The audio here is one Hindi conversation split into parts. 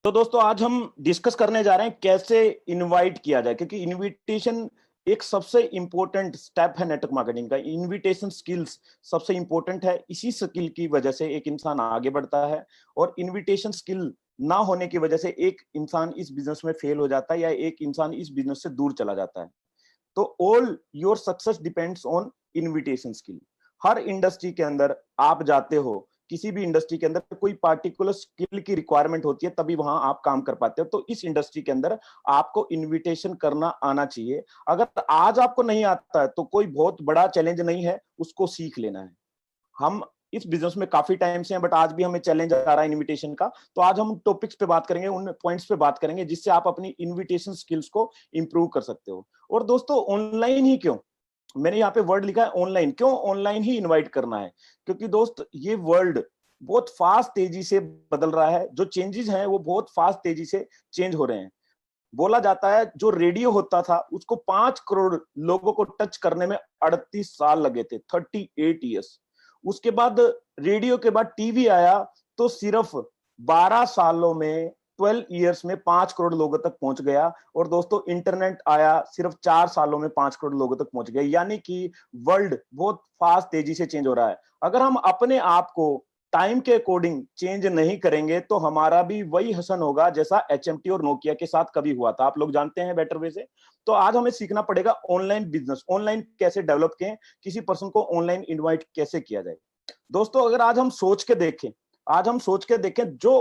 तो दोस्तों आज हम डिस्कस करने जा रहे हैं कैसे इनवाइट किया जाए, क्योंकि इनविटेशन एक सबसे इंपॉर्टेंट स्टेप है नेटवर्क मार्केटिंग का। इनविटेशन स्किल्स सबसे इंपॉर्टेंट है। इसी स्किल की वजह से एक इंसान आगे बढ़ता है, और इनविटेशन स्किल ना होने की वजह से एक इंसान इस बिजनेस में फेल हो जाता है या एक इंसान इस बिजनेस से दूर चला जाता है। तो all your success depends on invitation skill. Her industry के अंदर आप जाते हो, किसी भी इंडस्ट्री के अंदर कोई पार्टिकुलर स्किल की रिक्वायरमेंट होती है, तभी वहां आप काम कर पाते हो। तो इस इंडस्ट्री के अंदर आपको इनविटेशन करना आना चाहिए। अगर आज आपको नहीं आता है तो कोई बहुत बड़ा चैलेंज नहीं है, उसको सीख लेना है। हम इस बिजनेस में काफी टाइम से हैं, बट आज भी हमें चैलेंज आ रहा है इनविटेशन का। तो आज हम टॉपिक्स पे बात करेंगे, उन पॉइंट्स पे बात करेंगे जिससे आप अपनी इनविटेशन स्किल्स को इंप्रूव कर सकते हो। और दोस्तों ऑनलाइन ही क्यों, मैंने यहाँ पे वर्ड लिखा है ऑनलाइन, क्यों ऑनलाइन ही इनवाइट करना है? क्योंकि दोस्त ये वर्ल्ड बहुत फास्ट तेजी से बदल रहा है। जो चेंजेस हैं वो बहुत फास्ट तेजी से चेंज हो रहे हैं। बोला जाता है जो रेडियो होता था उसको 5 करोड़ लोगों को टच करने में 38 साल लगे थे, 38 ईयर्स। उसके बाद रेडियो के बाद टीवी आया, तो सिर्फ 12 सालों में, 12 ईयर्स में 5 करोड़ लोगों तक पहुंच गया। और दोस्तों इंटरनेट आया, सिर्फ 4 सालों में 5 करोड़ लोगों तक पहुंच गया। यानी कि वर्ल्ड बहुत फास्ट तेजी से चेंज हो रहा है। अगर हम अपने आप को टाइम के अकॉर्डिंग चेंज नहीं करेंगे तो हमारा भी वही हसन होगा जैसा एचएमटी और नोकिया के साथ कभी हुआ था। आप लोग जानते हैं बेटर वे से। तो आज हमें सीखना पड़ेगा ऑनलाइन बिजनेस, ऑनलाइन कैसे डेवलप करें, किसी पर्सन को ऑनलाइन इनवाइट कैसे किया जाए। दोस्तों अगर आज हम सोच के देखें, आज हम सोच के देखें जो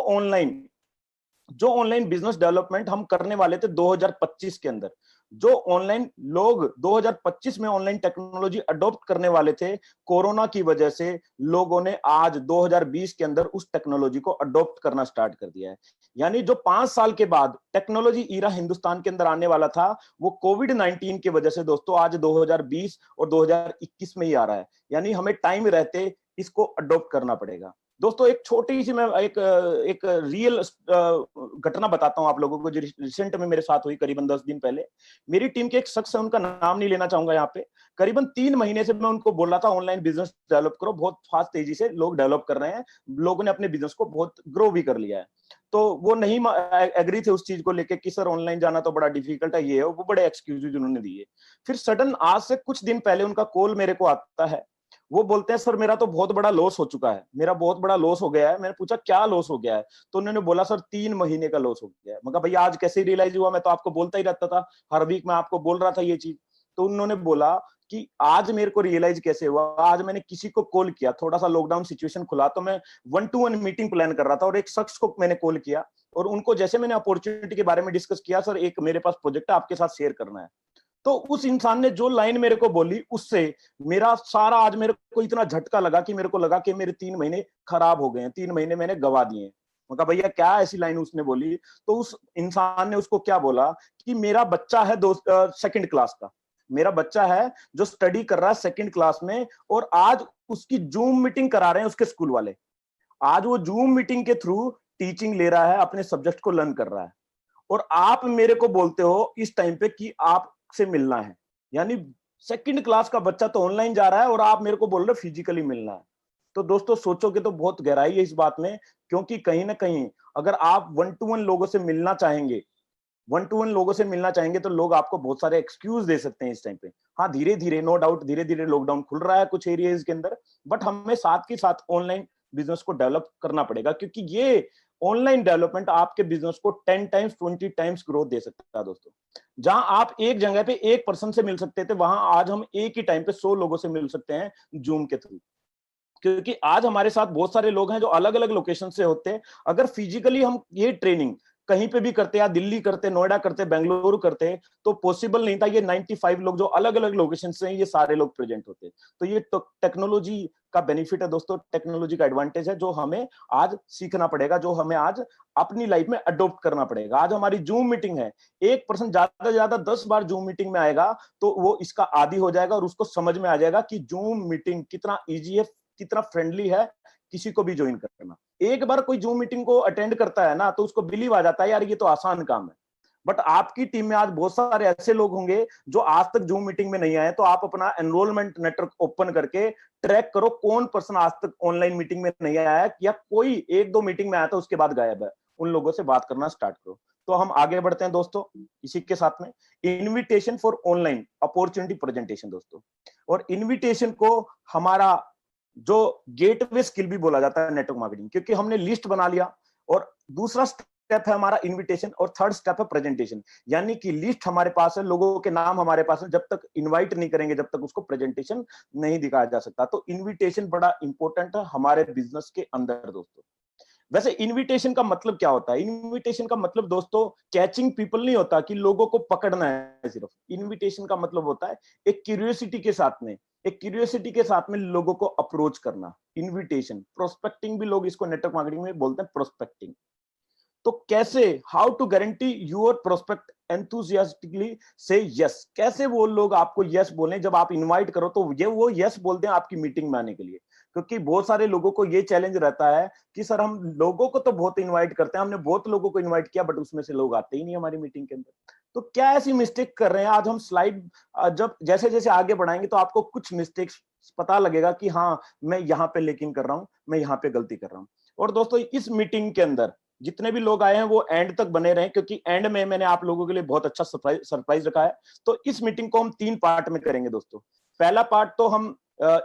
ऑनलाइन बिजनेस डेवलपमेंट हम करने वाले थे 2025 के अंदर, जो ऑनलाइन लोग 2025 में ऑनलाइन टेक्नोलॉजी अडॉप्ट करने वाले थे, कोरोना की वजह से लोगों ने आज 2020 के अंदर उस टेक्नोलॉजी को अडॉप्ट करना स्टार्ट कर दिया है। यानी जो 5 साल के बाद टेक्नोलॉजी ईरा हिंदुस्तान के अंदर आने वाला था, वो कोविड 19 की वजह से दोस्तों आज 2020 और 2021 में ही आ रहा है। यानी हमें टाइम रहते इसको अडॉप्ट करना पड़ेगा। दोस्तों एक छोटी सी मैं एक रियल घटना बताता हूं आप लोगों को, जो रिसेंट में मेरे साथ हुई करीबन 10 दिन पहले। मेरी टीम के एक शख्स है, उनका नाम नहीं लेना चाहूंगा यहाँ पे। करीबन 3 महीने से मैं उनको बोल रहा था ऑनलाइन बिजनेस डेवलप करो, बहुत फास्ट तेजी से लोग डेवलप कर रहे हैं, लोगों ने अपने बिजनेस को बहुत ग्रो भी कर लिया है। तो वो नहीं एग्री थे उस चीज को लेके कि सर ऑनलाइन जाना तो बड़ा डिफिकल्ट है, ये है वो, बड़े एक्सक्यूजेज उन्होंने दिए। फिर सडन आज से कुछ दिन पहले उनका कॉल मेरे को आता है। वो बोलते हैं सर मेरा तो बहुत बड़ा लॉस हो चुका है, मेरा बहुत बड़ा लॉस हो गया है। मैंने पूछा क्या लॉस हो गया है? तो उन्होंने बोला सर 3 महीने का लॉस हो गया है। मैं कहा भैया आज कैसे रियलाइज हुआ, मैं तो आपको बोलता ही रहता था, हर वीक मैं आपको बोल रहा था ये चीज। तो उन्होंने बोला कि आज मेरे को रियलाइज कैसे हुआ, आज मैंने किसी को कॉल किया, थोड़ा सा लॉकडाउन सिचुएशन खुला तो मैं 1-to-1 मीटिंग प्लान कर रहा था, और एक शख्स को मैंने कॉल किया और उनको जैसे मैंने अपॉर्चुनिटी के बारे में डिस्कस किया, सर एक मेरे पास प्रोजेक्ट है आपके साथ शेयर करना है। तो उस इंसान ने जो लाइन मेरे को बोली, उससे मेरा सारा आज मेरे को इतना झटका लगा कि मेरे को लगा कि मेरे 3 महीने खराब हो गए हैं, 3 महीने मैंने गवा दिए हैं। मैं कहा भैया क्या ऐसी लाइन उसने बोली? तो उस इंसान ने उसको क्या बोला कि मेरा बच्चा है सेकंड क्लास का, मेरा बच्चा है जो स्टडी कर रहा है सेकंड क्लास में, और आज उसकी जूम मीटिंग करा रहे हैं उसके स्कूल वाले। आज वो जूम मीटिंग के थ्रू टीचिंग ले रहा है, अपने सब्जेक्ट को लर्न कर रहा है, और आप मेरे को बोलते हो इस टाइम पे कि आपसे मिलना है। यानी सेकंड क्लास का बच्चा तो ऑनलाइन जा रहा है और आप मेरे को बोल रहे हो फिजिकली मिलना है। तो दोस्तों सोचोगे तो बहुत गहराई है इस बात में, क्योंकि कहीं ना कहीं अगर आप 1-to-1 लोगों से मिलना चाहेंगे, 1-to-1 लोगों से मिलना चाहेंगे तो लोग आपको बहुत सारे एक्सक्यूज दे सकते हैं इस टाइम पे। हाँ धीरे धीरे, नो डाउट, धीरे धीरे लॉकडाउन खुल रहा है कुछ एरियाज के अंदर, बट हमें साथ के साथ ऑनलाइन बिजनेस को डेवलप करना पड़ेगा, क्योंकि ये ऑनलाइन डेवलपमेंट आपके बिजनेस को 10 टाइम्स 20 टाइम्स ग्रोथ दे सकता है दोस्तों। जहां आप एक जगह पे एक पर्सन से मिल सकते थे, वहां आज हम एक ही टाइम पे 100 लोगों से मिल सकते हैं जूम के थ्रू। क्योंकि आज हमारे साथ बहुत सारे लोग हैं जो अलग अलग लोकेशन से होते हैं। अगर फिजिकली हम ये ट्रेनिंग कहीं पे भी करते, या दिल्ली करते, नोएडा करते, बेंगलुरु करते, तो पॉसिबल नहीं था। ये 95 लोग जो अलग अलग लोकेशन से हैं, ये सारे लोग प्रेजेंट होते। तो ये टेक्नोलॉजी का बेनिफिट है दोस्तों, टेक्नोलॉजी का एडवांटेज है, जो हमें आज सीखना पड़ेगा, जो हमें आज अपनी लाइफ में अडॉप्ट करना पड़ेगा। आज हमारी जूम मीटिंग है, एक पर्सन ज्यादा से ज्यादा 10 बार जूम मीटिंग में आएगा तो वो इसका आदी हो जाएगा, और उसको समझ में आ जाएगा कि जूम मीटिंग कितना ईजी है, कितना फ्रेंडली है किसी को भी ज्वाइन करना। एक बार कोई जूम मीटिंग को अटेंड करता है ना, तो उसको बिलीव आ जाता है यार ये तो आसान काम है। बट आपकी टीम में आज बहुत सारे ऐसे लोग होंगे जो आज तक जूम मीटिंग में नहीं आए, तो आप अपना एनरोलमेंट नेटवर्क ओपन करके ट्रैक करो कौन पर्सन आज तक ऑनलाइन मीटिंग में नहीं आया, या कोई 1-2 मीटिंग में आया था उसके बाद गायब है। उन लोगों से बात करना स्टार्ट करो। तो हम आगे बढ़ते हैं दोस्तों इसी के साथ में, invitation for online opportunity presentation दोस्तों। और इनविटेशन को हमारा जो गेटवे स्किल भी बोला जाता है नेटवर्क मार्केटिंग, क्योंकि हमने लिस्ट बना लिया और दूसरा स्टेप है हमारा इनविटेशन और थर्ड स्टेप है प्रेजेंटेशन। यानी कि लिस्ट हमारे पास है, लोगों के नाम हमारे पास है, जब तक इनवाइट नहीं करेंगे जब तक उसको प्रेजेंटेशन नहीं दिखाया जा सकता। तो इनविटेशन बड़ा इंपॉर्टेंट है हमारे बिजनेस के अंदर दोस्तों। वैसे इनविटेशन का मतलब क्या होता है? इनविटेशन का मतलब दोस्तों कैचिंग पीपल नहीं होता कि लोगों को पकड़ना है सिर्फ। इनविटेशन का मतलब होता है एक क्यूरियोसिटी के साथ में, एक क्यूरियोसिटी के साथ में लोगों को अप्रोच करना। इनविटेशन, प्रोस्पेक्टिंग भी लोग इसको नेटवर्क मार्केटिंग में बोलते हैं प्रोस्पेक्टिंग। तो कैसे, how to guarantee your prospect enthusiastically से यस, कैसे वो लोग आपको यस बोलें जब आप इनवाइट करो तो ये वो यस बोलते हैं आपकी मीटिंग में आने के लिए। क्योंकि बहुत सारे लोगों को ये चैलेंज रहता है कि सर हम लोगों को तो बहुत इनवाइट करते हैं, हमने बहुत लोगों को इनवाइट किया बट उसमें से लोग आते ही नहीं हमारी मीटिंग के अंदर। तो क्या ऐसी मिस्टेक कर रहे हैं? आज हम स्लाइड जब जैसे जैसे आगे बढ़ाएंगे तो आपको कुछ मिस्टेक्स पता लगेगा कि हाँ मैं यहाँ पे लेकिन कर रहा हूँ, मैं यहाँ पे गलती कर रहा हूँ। और दोस्तों इस मीटिंग के अंदर जितने भी लोग आए हैं वो एंड तक बने रहे, क्योंकि एंड में मैंने आप लोगों के लिए बहुत अच्छा सरप्राइज रखा है। तो इस मीटिंग को हम 3 पार्ट में करेंगे दोस्तों। पहला पार्ट तो हम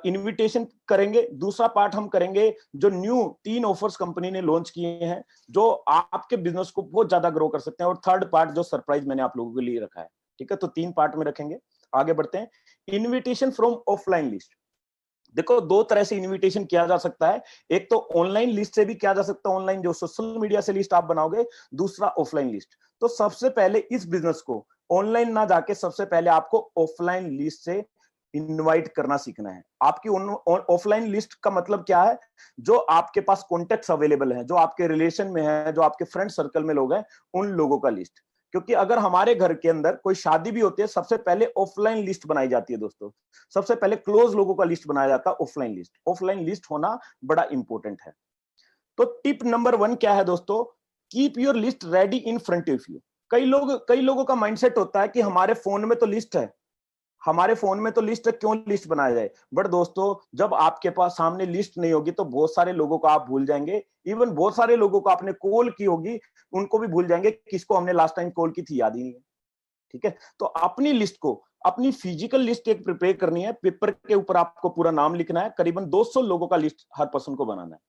इनविटेशन करेंगे, दूसरा पार्ट हम करेंगे जो न्यू 3 ऑफर्स कंपनी ने लॉन्च किए हैं जो आपके बिजनेस को बहुत ज्यादा ग्रो कर सकते हैं, और थर्ड पार्ट जो सरप्राइज मैंने आप लोगों के लिए रखा है। ठीक है, तो 3 पार्ट में रखेंगे। आगे बढ़ते हैं। Invitation from offline list. देखो 2 तरह से इनविटेशन किया जा सकता है। एक तो ऑनलाइन लिस्ट से भी किया जा सकता है, ऑनलाइन जो सोशल मीडिया से लिस्ट आप बनाओगे, दूसरा ऑफलाइन लिस्ट। तो सबसे पहले इस बिजनेस को ऑनलाइन ना जाके सबसे पहले आपको ऑफलाइन लिस्ट से इनवाइट करना सीखना है। आपकी ऑफलाइन लिस्ट का मतलब क्या है? जो आपके पास कॉन्टेक्ट्स अवेलेबल हैं, जो आपके रिलेशन में है, जो आपके फ्रेंड सर्कल में लोग हैं, उन लोगों का लिस्ट। क्योंकि अगर हमारे घर के अंदर कोई शादी भी होती है, सबसे पहले ऑफलाइन लिस्ट बनाई जाती है दोस्तों। सबसे पहले क्लोज लोगों का लिस्ट बनाया जाता है, ऑफलाइन लिस्ट। ऑफलाइन लिस्ट होना बड़ा इंपॉर्टेंट है। तो टिप नंबर 1 क्या है दोस्तों? Keep your list ready in front of you. कई लोगों का माइंडसेट होता है कि हमारे फोन में तो लिस्ट है, हमारे फोन में तो लिस्ट है, क्यों लिस्ट बनाया जाए। बट दोस्तों जब आपके पास सामने लिस्ट नहीं होगी तो बहुत सारे लोगों को आप भूल जाएंगे। इवन बहुत सारे लोगों को आपने कॉल की होगी, उनको भी भूल जाएंगे, किसको हमने लास्ट टाइम कॉल की थी याद ही नहीं है। ठीक है, तो अपनी लिस्ट को, अपनी फिजिकल लिस्ट एक प्रिपेयर करनी है। पेपर के ऊपर आपको पूरा नाम लिखना है। करीबन 200 लोगों का लिस्ट हर पर्सन को बनाना है।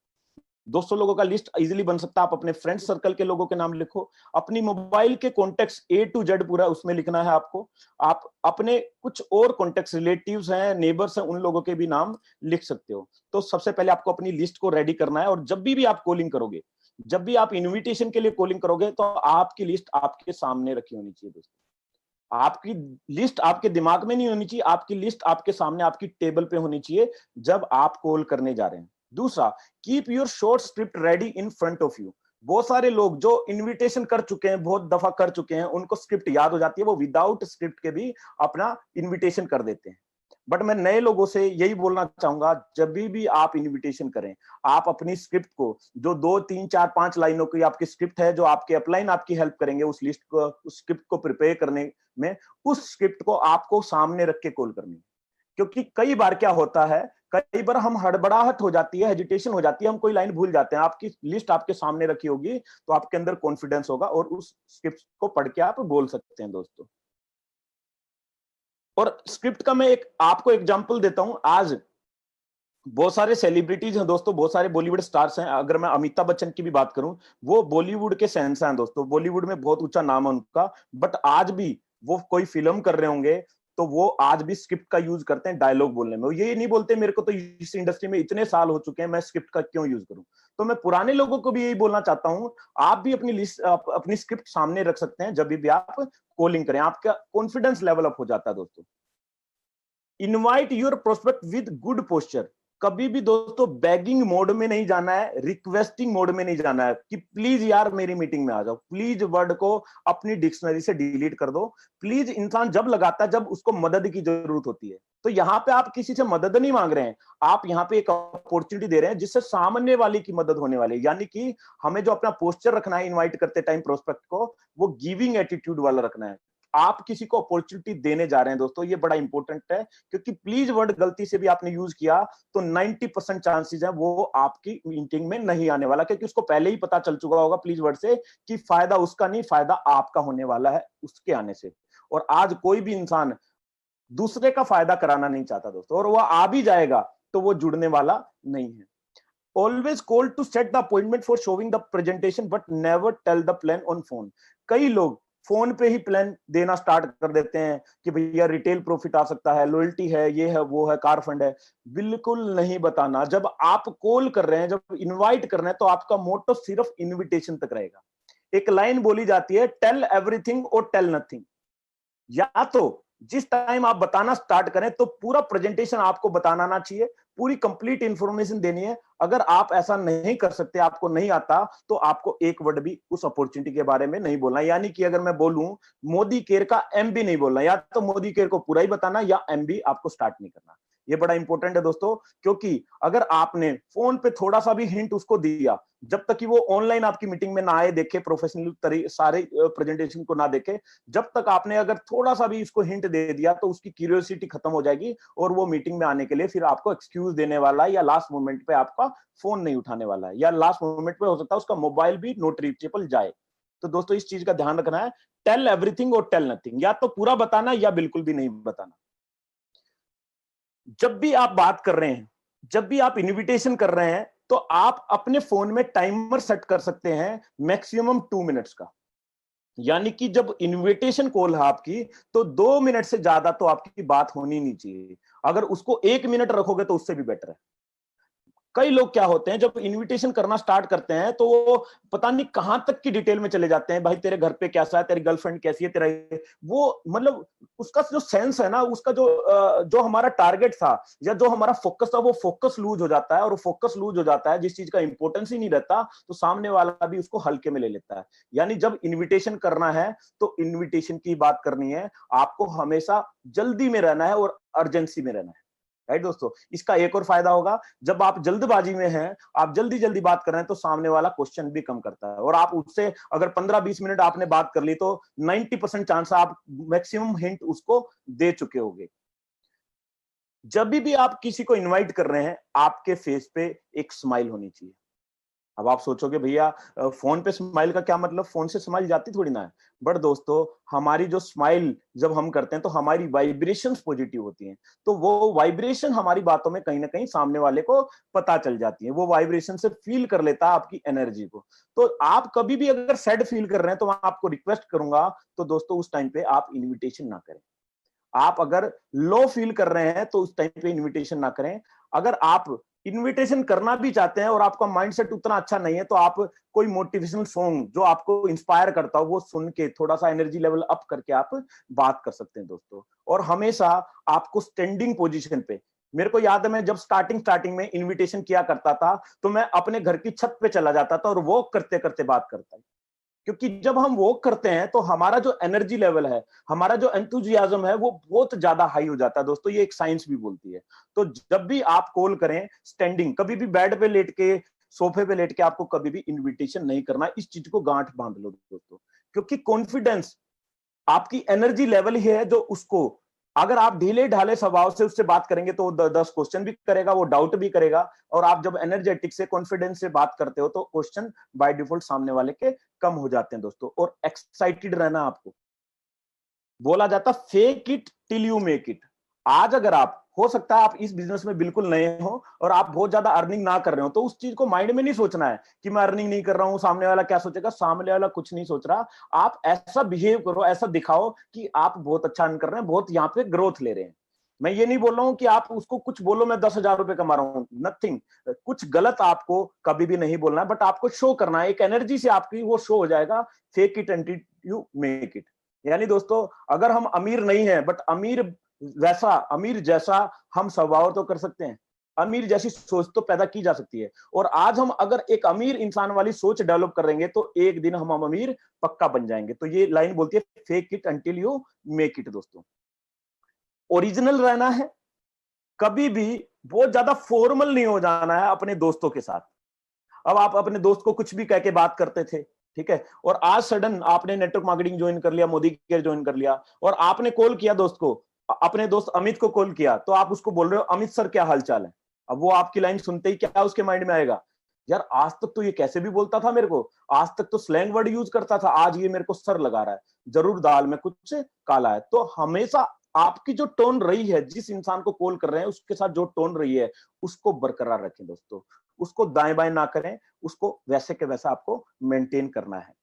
200 लोगों का लिस्ट इजीली बन सकता है। आप अपने फ्रेंड सर्कल के लोगों के नाम लिखो, अपनी मोबाइल के कॉन्टेक्ट्स A to Z पूरा उसमें लिखना है आपको। आप अपने कुछ और कॉन्टेक्ट्स, रिलेटिव्स हैं, नेबर्स हैं, उन लोगों के भी नाम लिख सकते हो। तो सबसे पहले आपको अपनी लिस्ट को रेडी करना है, और जब भी आप कॉलिंग करोगे, जब भी आप इनविटेशन के लिए कॉलिंग करोगे, तो आपकी लिस्ट आपके सामने रखी होनी चाहिए दोस्तों। आपकी लिस्ट आपके दिमाग में नहीं होनी चाहिए, आपकी लिस्ट आपके सामने, आपकी टेबल पे होनी चाहिए जब आप कॉल करने जा रहे हैं। दूसरा, keep your short script ready in front of you. बहुत सारे लोग जो इनविटेशन कर चुके हैं, बहुत दफा कर चुके हैं, उनको स्क्रिप्ट याद हो जाती है, वो विदाउट स्क्रिप्ट के भी अपना इनविटेशन कर देते हैं। बट मैं नए लोगों से यही बोलना चाहूंगा, जब भी आप इनविटेशन करें, आप अपनी स्क्रिप्ट को, जो 2 3 4 5 लाइनों की आपकी स्क्रिप्ट है, जो आपके अपलाइन आपकी हेल्प करेंगे उस लिस्ट को, उस स्क्रिप्ट को प्रिपेयर करने में, उस स्क्रिप्ट को आपको सामने रख के कॉल करनी है। क्योंकि कई बार क्या होता है, कई बार हम हड़बड़ाहट हो जाती है, हेजिटेशन हो जाती है, हम कोई लाइन भूल जाते हैं। आपकी लिस्ट आपके सामने रखी होगी तो आपके अंदर कॉन्फिडेंस होगा और उस स्क्रिप्ट को पढ़ के आप बोल सकते हैं दोस्तों। और स्क्रिप्ट का मैं एक आपको एग्जांपल देता हूं। आज बहुत सारे सेलिब्रिटीज हैं दोस्तों, बहुत सारे बॉलीवुड स्टार्स हैं। अगर मैं अमिताभ बच्चन की भी बात करूं, वो बॉलीवुड के शहंशाह हैं दोस्तों, बॉलीवुड में बहुत ऊंचा नाम है उनका। बट आज भी वो कोई फिल्म कर रहे होंगे तो वो आज भी स्क्रिप्ट का यूज करते हैं डायलॉग बोलने में। वो ये नहीं बोलते मेरे को तो इस इंडस्ट्री में इतने साल हो चुके हैं, मैं स्क्रिप्ट का क्यों यूज करूं। तो मैं पुराने लोगों को भी यही बोलना चाहता हूं, आप भी अपनी लिस्ट, अपनी स्क्रिप्ट सामने रख सकते हैं जब भी आप कॉलिंग करें, आपका कॉन्फिडेंस लेवल अप हो जाता है दोस्तों। Invite your prospect with good posture. कभी भी दोस्तों बैगिंग मोड में नहीं जाना है, रिक्वेस्टिंग मोड में नहीं जाना है कि प्लीज यार मेरी मीटिंग में आ जाओ। प्लीज वर्ड को अपनी डिक्शनरी से डिलीट कर दो। प्लीज इंसान जब लगाता है जब उसको मदद की जरूरत होती है। तो यहाँ पे आप किसी से मदद नहीं मांग रहे हैं, आप यहाँ पे एक अपॉर्चुनिटी दे रहे हैं जिससे सामने वाले की मदद होने वाली है। यानी कि हमें जो अपना पोस्चर रखना है इन्वाइट करते टाइम प्रोस्पेक्ट को, वो गिविंग एटीट्यूड वाला रखना है। आप किसी को अपॉर्चुनिटी देने जा रहे हैं दोस्तों, ये बड़ा इंपॉर्टेंट है, क्योंकि प्लीज वर्ड गलती से भी आपने यूज किया तो 90% चांसेस है वो आपकी मीटिंग में नहीं आने वाला, क्योंकि उसको पहले ही पता चल चुका होगा प्लीज वर्ड से कि फायदा उसका नहीं, फायदा आपका होने वाला है उसके आने से। और आज कोई भी इंसान दूसरे का फायदा कराना नहीं चाहता दोस्तों, और वह आ भी जाएगा तो वो जुड़ने वाला नहीं है। Always call to set the appointment for showing the presentation, but never tell the plan on phone. कई लोग फोन पे ही प्लान देना स्टार्ट कर देते हैं कि भैया रिटेल प्रॉफिट आ सकता है, लॉयल्टी है, ये है, वो है, कार फंड है। बिल्कुल नहीं बताना। जब आप कॉल कर रहे हैं, जब इनवाइट कर रहे हैं, तो आपका मोटो सिर्फ इनविटेशन तक रहेगा। एक लाइन बोली जाती है, टेल एवरीथिंग और टेल नथिंग। या तो जिस टाइम आप बताना स्टार्ट करें तो पूरा प्रेजेंटेशन आपको बताना आना चाहिए, पूरी कंप्लीट इंफॉर्मेशन देनी है। अगर आप ऐसा नहीं कर सकते, आपको नहीं आता, तो आपको एक वर्ड भी उस अपॉर्चुनिटी के बारे में नहीं बोलना। यानी कि अगर मैं बोलूं मोदी केयर का एम भी नहीं बोलना, या तो मोदी केयर को पूरा ही बताना या एम भी आपको स्टार्ट नहीं करना। ये बड़ा इंपॉर्टेंट है दोस्तों, क्योंकि अगर आपने फोन पे थोड़ा सा भी हिंट उसको दिया, जब तक कि वो ऑनलाइन आपकी मीटिंग में ना आए, देखे प्रोफेशनल सारे प्रेजेंटेशन को ना देखे, जब तक आपने अगर थोड़ा सा भी इसको हिंट दे दिया तो उसकी क्यूरियोसिटी खत्म हो जाएगी और वो मीटिंग में आने के लिए फिर आपको एक्सक्यूज देने वाला है, या लास्ट मोमेंट पे आपका फोन नहीं उठाने वाला है, या लास्ट मोमेंट पे हो सकता है उसका मोबाइल भी नॉट रीचेबल जाए। तो दोस्तों इस चीज का ध्यान रखना है, टेल एवरीथिंग और टेल नथिंग। या तो पूरा बताना या बिल्कुल भी नहीं बताना। जब भी आप बात कर रहे हैं, जब भी आप इनविटेशन कर रहे हैं, तो आप अपने फोन में टाइमर सेट कर सकते हैं मैक्सिमम 2 मिनट्स का। यानी कि जब इनविटेशन कॉल है आपकी, तो 2 मिनट से ज्यादा तो आपकी बात होनी नहीं चाहिए। अगर उसको 1 मिनट रखोगे तो उससे भी बेटर है। कई लोग क्या होते हैं, जब इनविटेशन करना स्टार्ट करते हैं तो वो पता नहीं कहां तक की डिटेल में चले जाते हैं। भाई तेरे घर पे कैसा है, तेरी गर्लफ्रेंड कैसी है, तेरा वो मतलब उसका जो सेंस है ना, उसका जो हमारा टारगेट था या जो हमारा फोकस था, वो फोकस लूज हो जाता है। और फोकस लूज हो जाता है, जिस चीज का इंपॉर्टेंस ही नहीं रहता, तो सामने वाला भी उसको हल्के में ले लेता है। यानी जब इन्विटेशन करना है तो इन्विटेशन की बात करनी है, आपको हमेशा जल्दी में रहना है और अर्जेंसी में रहना है। राइट दोस्तों, इसका एक और फायदा होगा, जब आप जल्दबाजी में हैं, आप जल्दी जल्दी बात कर रहे हैं, तो सामने वाला क्वेश्चन भी कम करता है। और आप उससे अगर 15-20 मिनट आपने बात कर ली तो 90% चांस आप मैक्सिमम हिंट उसको दे चुके होंगे। जब भी आप किसी को इनवाइट कर रहे हैं, आपके फेस पे एक स्माइल होनी चाहिए। अब आप सोचोगे भैया फोन पे स्माइल का क्या मतलब, फोन से स्माइल जाती थोड़ी ना है। बट दोस्तों, हमारी जो स्माइल जब हम करते हैं तो हमारी वाइब्रेशंस पॉजिटिव होती हैं, तो वो वाइब्रेशन हमारी बातों में कहीं ना कहीं सामने वाले को पता चल जाती है। वो वाइब्रेशन से फील कर लेता है आपकी एनर्जी को। तो आप कभी भी अगर सैड फील कर रहे हैं तो मैं आपको रिक्वेस्ट करूंगा, तो दोस्तों उस टाइम पे आप इन्विटेशन ना करें। आप अगर लो फील कर रहे हैं तो उस टाइम पे इनविटेशन ना करें। अगर आप इनविटेशन करना भी चाहते हैं और आपका माइंडसेट उतना अच्छा नहीं है, तो आप कोई मोटिवेशनल सॉन्ग जो आपको इंस्पायर करता हो वो सुन के थोड़ा सा एनर्जी लेवल अप करके आप बात कर सकते हैं दोस्तों। और हमेशा आपको स्टैंडिंग पोजीशन पे, मेरे को याद है मैं जब स्टार्टिंग में इनविटेशन किया करता था तो मैं अपने घर की छत पे चला जाता था और वॉक करते करते बात करता था। क्योंकि जब हम वॉक करते हैं तो हमारा जो एनर्जी लेवल है, हमारा जो एंथुजियाज्म है, वो बहुत ज्यादा हाई हो जाता है दोस्तों। ये एक साइंस भी बोलती है। तो जब भी आप कॉल करें स्टैंडिंग, कभी भी बेड पे लेट के, सोफे पे लेट के आपको कभी भी इनविटेशन नहीं करना। इस चीज को गांठ बांध लो दोस्तों, क्योंकि कॉन्फिडेंस आपकी एनर्जी लेवल ही है जो उसको, अगर आप ढीले ढाले स्वभाव से उससे बात करेंगे तो 10 क्वेश्चन भी करेगा, वो डाउट भी करेगा। और आप जब एनर्जेटिक से कॉन्फिडेंस से बात करते हो तो क्वेश्चन बाय डिफॉल्ट सामने वाले के कम हो जाते हैं दोस्तों। और एक्साइटेड रहना, आपको बोला जाता fake it till you make it. आज अगर आप, हो सकता है आप इस बिजनेस में बिल्कुल नए हो और आप बहुत ज्यादा अर्निंग ना कर रहे हो, तो उस चीज को माइंड में नहीं सोचना है कि मैं अर्निंग नहीं कर रहा हूं, सामने वाला क्या सोचेगा। सामने वाला कुछ नहीं सोच रहा। आप ऐसा बिहेव करो, ऐसा दिखाओ कि आप बहुत अच्छा अर्न कर रहे हैं, बहुत यहाँ पे ग्रोथ ले रहे हैं। मैं ये नहीं बोल रहा हूं कि आप उसको कुछ बोलो मैं 10,000 रुपए कमा रहा हूं, नथिंग। कुछ गलत आपको कभी भी नहीं बोलना है, बट आपको शो करना है, एक एनर्जी से आपकी वो शो हो जाएगा। Fake it and you make it. यानी दोस्तों, अगर हम अमीर नहीं है, बट अमीर जैसा हम स्वभाव तो कर सकते हैं, अमीर जैसी सोच तो पैदा की जा सकती है। और आज हम अगर एक अमीर इंसान वाली सोच डेवलप करेंगे तो एक दिन हम अमीर पक्का बन जाएंगे। तो ये लाइन बोलती है fake it until you make it दोस्तों। ओरिजिनल रहना है, कभी भी बहुत ज्यादा फॉर्मल नहीं हो जाना है अपने दोस्तों के साथ। अब आप अपने दोस्त को कुछ भी कह के बात करते थे, ठीक है, और आज सडन आपने नेटवर्क मार्केटिंग ज्वाइन कर लिया, मोदी केयर ज्वाइन कर लिया, और आपने कॉल किया दोस्त को, अपने दोस्त अमित को कॉल किया, तो आप उसको बोल रहे हो अमित सर क्या हाल चाल है। अब वो आपकी लाइन सुनते ही क्या उसके माइंड में आएगा, यार आज तक तो ये कैसे भी बोलता था मेरे को, आज तक तो स्लैंग वर्ड यूज करता था, आज ये मेरे को सर लगा रहा है, जरूर दाल में कुछ काला है। तो हमेशा आपकी जो टोन रही है, जिस इंसान को कॉल कर रहे हैं उसके साथ जो टोन रही है, उसको बरकरार रखें दोस्तों, उसको दाएं बाएं ना करें, उसको वैसे के वैसा आपको मेंटेन करना है।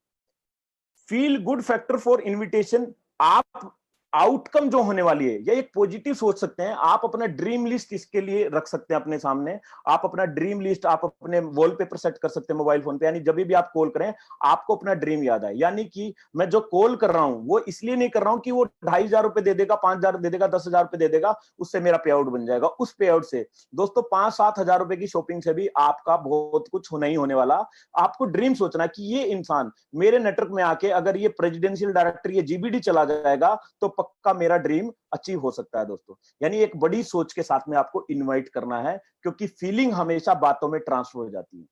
Feel good factor for invitation, आप आउटकम जो होने वाली है या एक पॉजिटिव सोच सकते हैं, आप अपना ड्रीम लिस्ट इसके लिए रख सकते हैं अपने सामने, आप अपना ड्रीम लिस्ट आप अपने वॉलपेपर सेट कर सकते हैं मोबाइल फोन पे, यानी जब भी आप कॉल करें आपको अपना ड्रीम याद आए, यानी कि मैं जो कॉल कर रहा हूं वो इसलिए नहीं कर रहा हूं कि वो 2,500 रुपए दे देगा, 5,000 दे देगा, 10,000 रुपए दे देगा, उससे मेरा पे आउट बन जाएगा। उस पे आउट से दोस्तों 5-7 हजार रुपए की शॉपिंग से भी आपका बहुत कुछ नहीं होने वाला। आपको ड्रीम सोचना कि ये इंसान मेरे नेटवर्क में आके अगर ये प्रेसिडेंशियल डायरेक्टर, ये जीबीडी चला जाएगा तो पक्का मेरा ड्रीम अचीव हो सकता है दोस्तों। यानी एक बड़ी सोच के साथ में आपको इनवाइट करना है, क्योंकि फीलिंग हमेशा बातों में ट्रांसफर हो जाती है।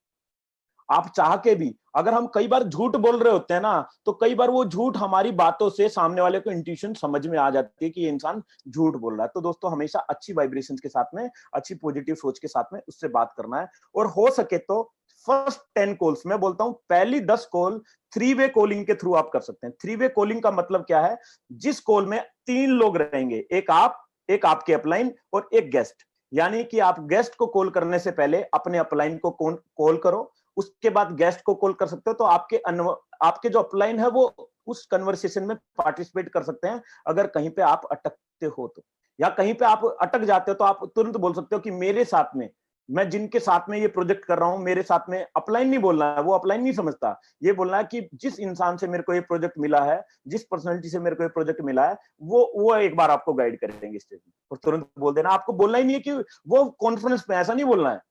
आप चाह के भी अगर हम कई बार झूठ बोल रहे होते हैं ना, तो कई बार वो झूठ हमारी बातों से सामने वाले को इंट्यूशन समझ में आ जाती है कि ये इंसान झूठ बोल रहा है। तो दोस्तों हमेशा अच्छी वाइब्रेशंस के साथ में, अच्छी पॉजिटिव सोच के साथ में उससे बात करना है। और हो सके तो फर्स्ट 10 कॉल्स, मैं बोलता हूं पहली 10 कॉल 3-वे कॉलिंग के थ्रू आप कर सकते हैं। 3-वे कॉलिंग का मतलब क्या है, जिस कॉल में 3 लोग रहेंगे, एक आप, एक आपके अपलाइन और एक गेस्ट। यानी कि आप गेस्ट को कॉल करने से पहले अपने अपलाइन को कॉल करो, उसके बाद गेस्ट को कॉल कर सकते हो, तो आपके जो अपलाइन है वो उस कन्वर्सेशन में पार्टिसिपेट कर सकते हैं। अगर कहीं पे आप अटकते हो तो, या कहीं पे आप अटक जाते हो तो आप तुरंत बोल सकते हो कि मेरे साथ में, मैं जिनके साथ में ये प्रोजेक्ट कर रहा हूं, मेरे साथ में, अपलाइन नहीं बोलना है, वो अपलाइन नहीं समझता, ये बोलना है कि जिस इंसान से मेरे को ये प्रोजेक्ट मिला है, जिस पर्सनैलिटी से मेरे को ये प्रोजेक्ट मिला है, वो एक बार आपको गाइड करेंगे स्टेज में। और तुरंत बोल देना, आपको बोलना ही नहीं है कि वो कॉन्फ्रेंस पे, ऐसा नहीं बोलना है,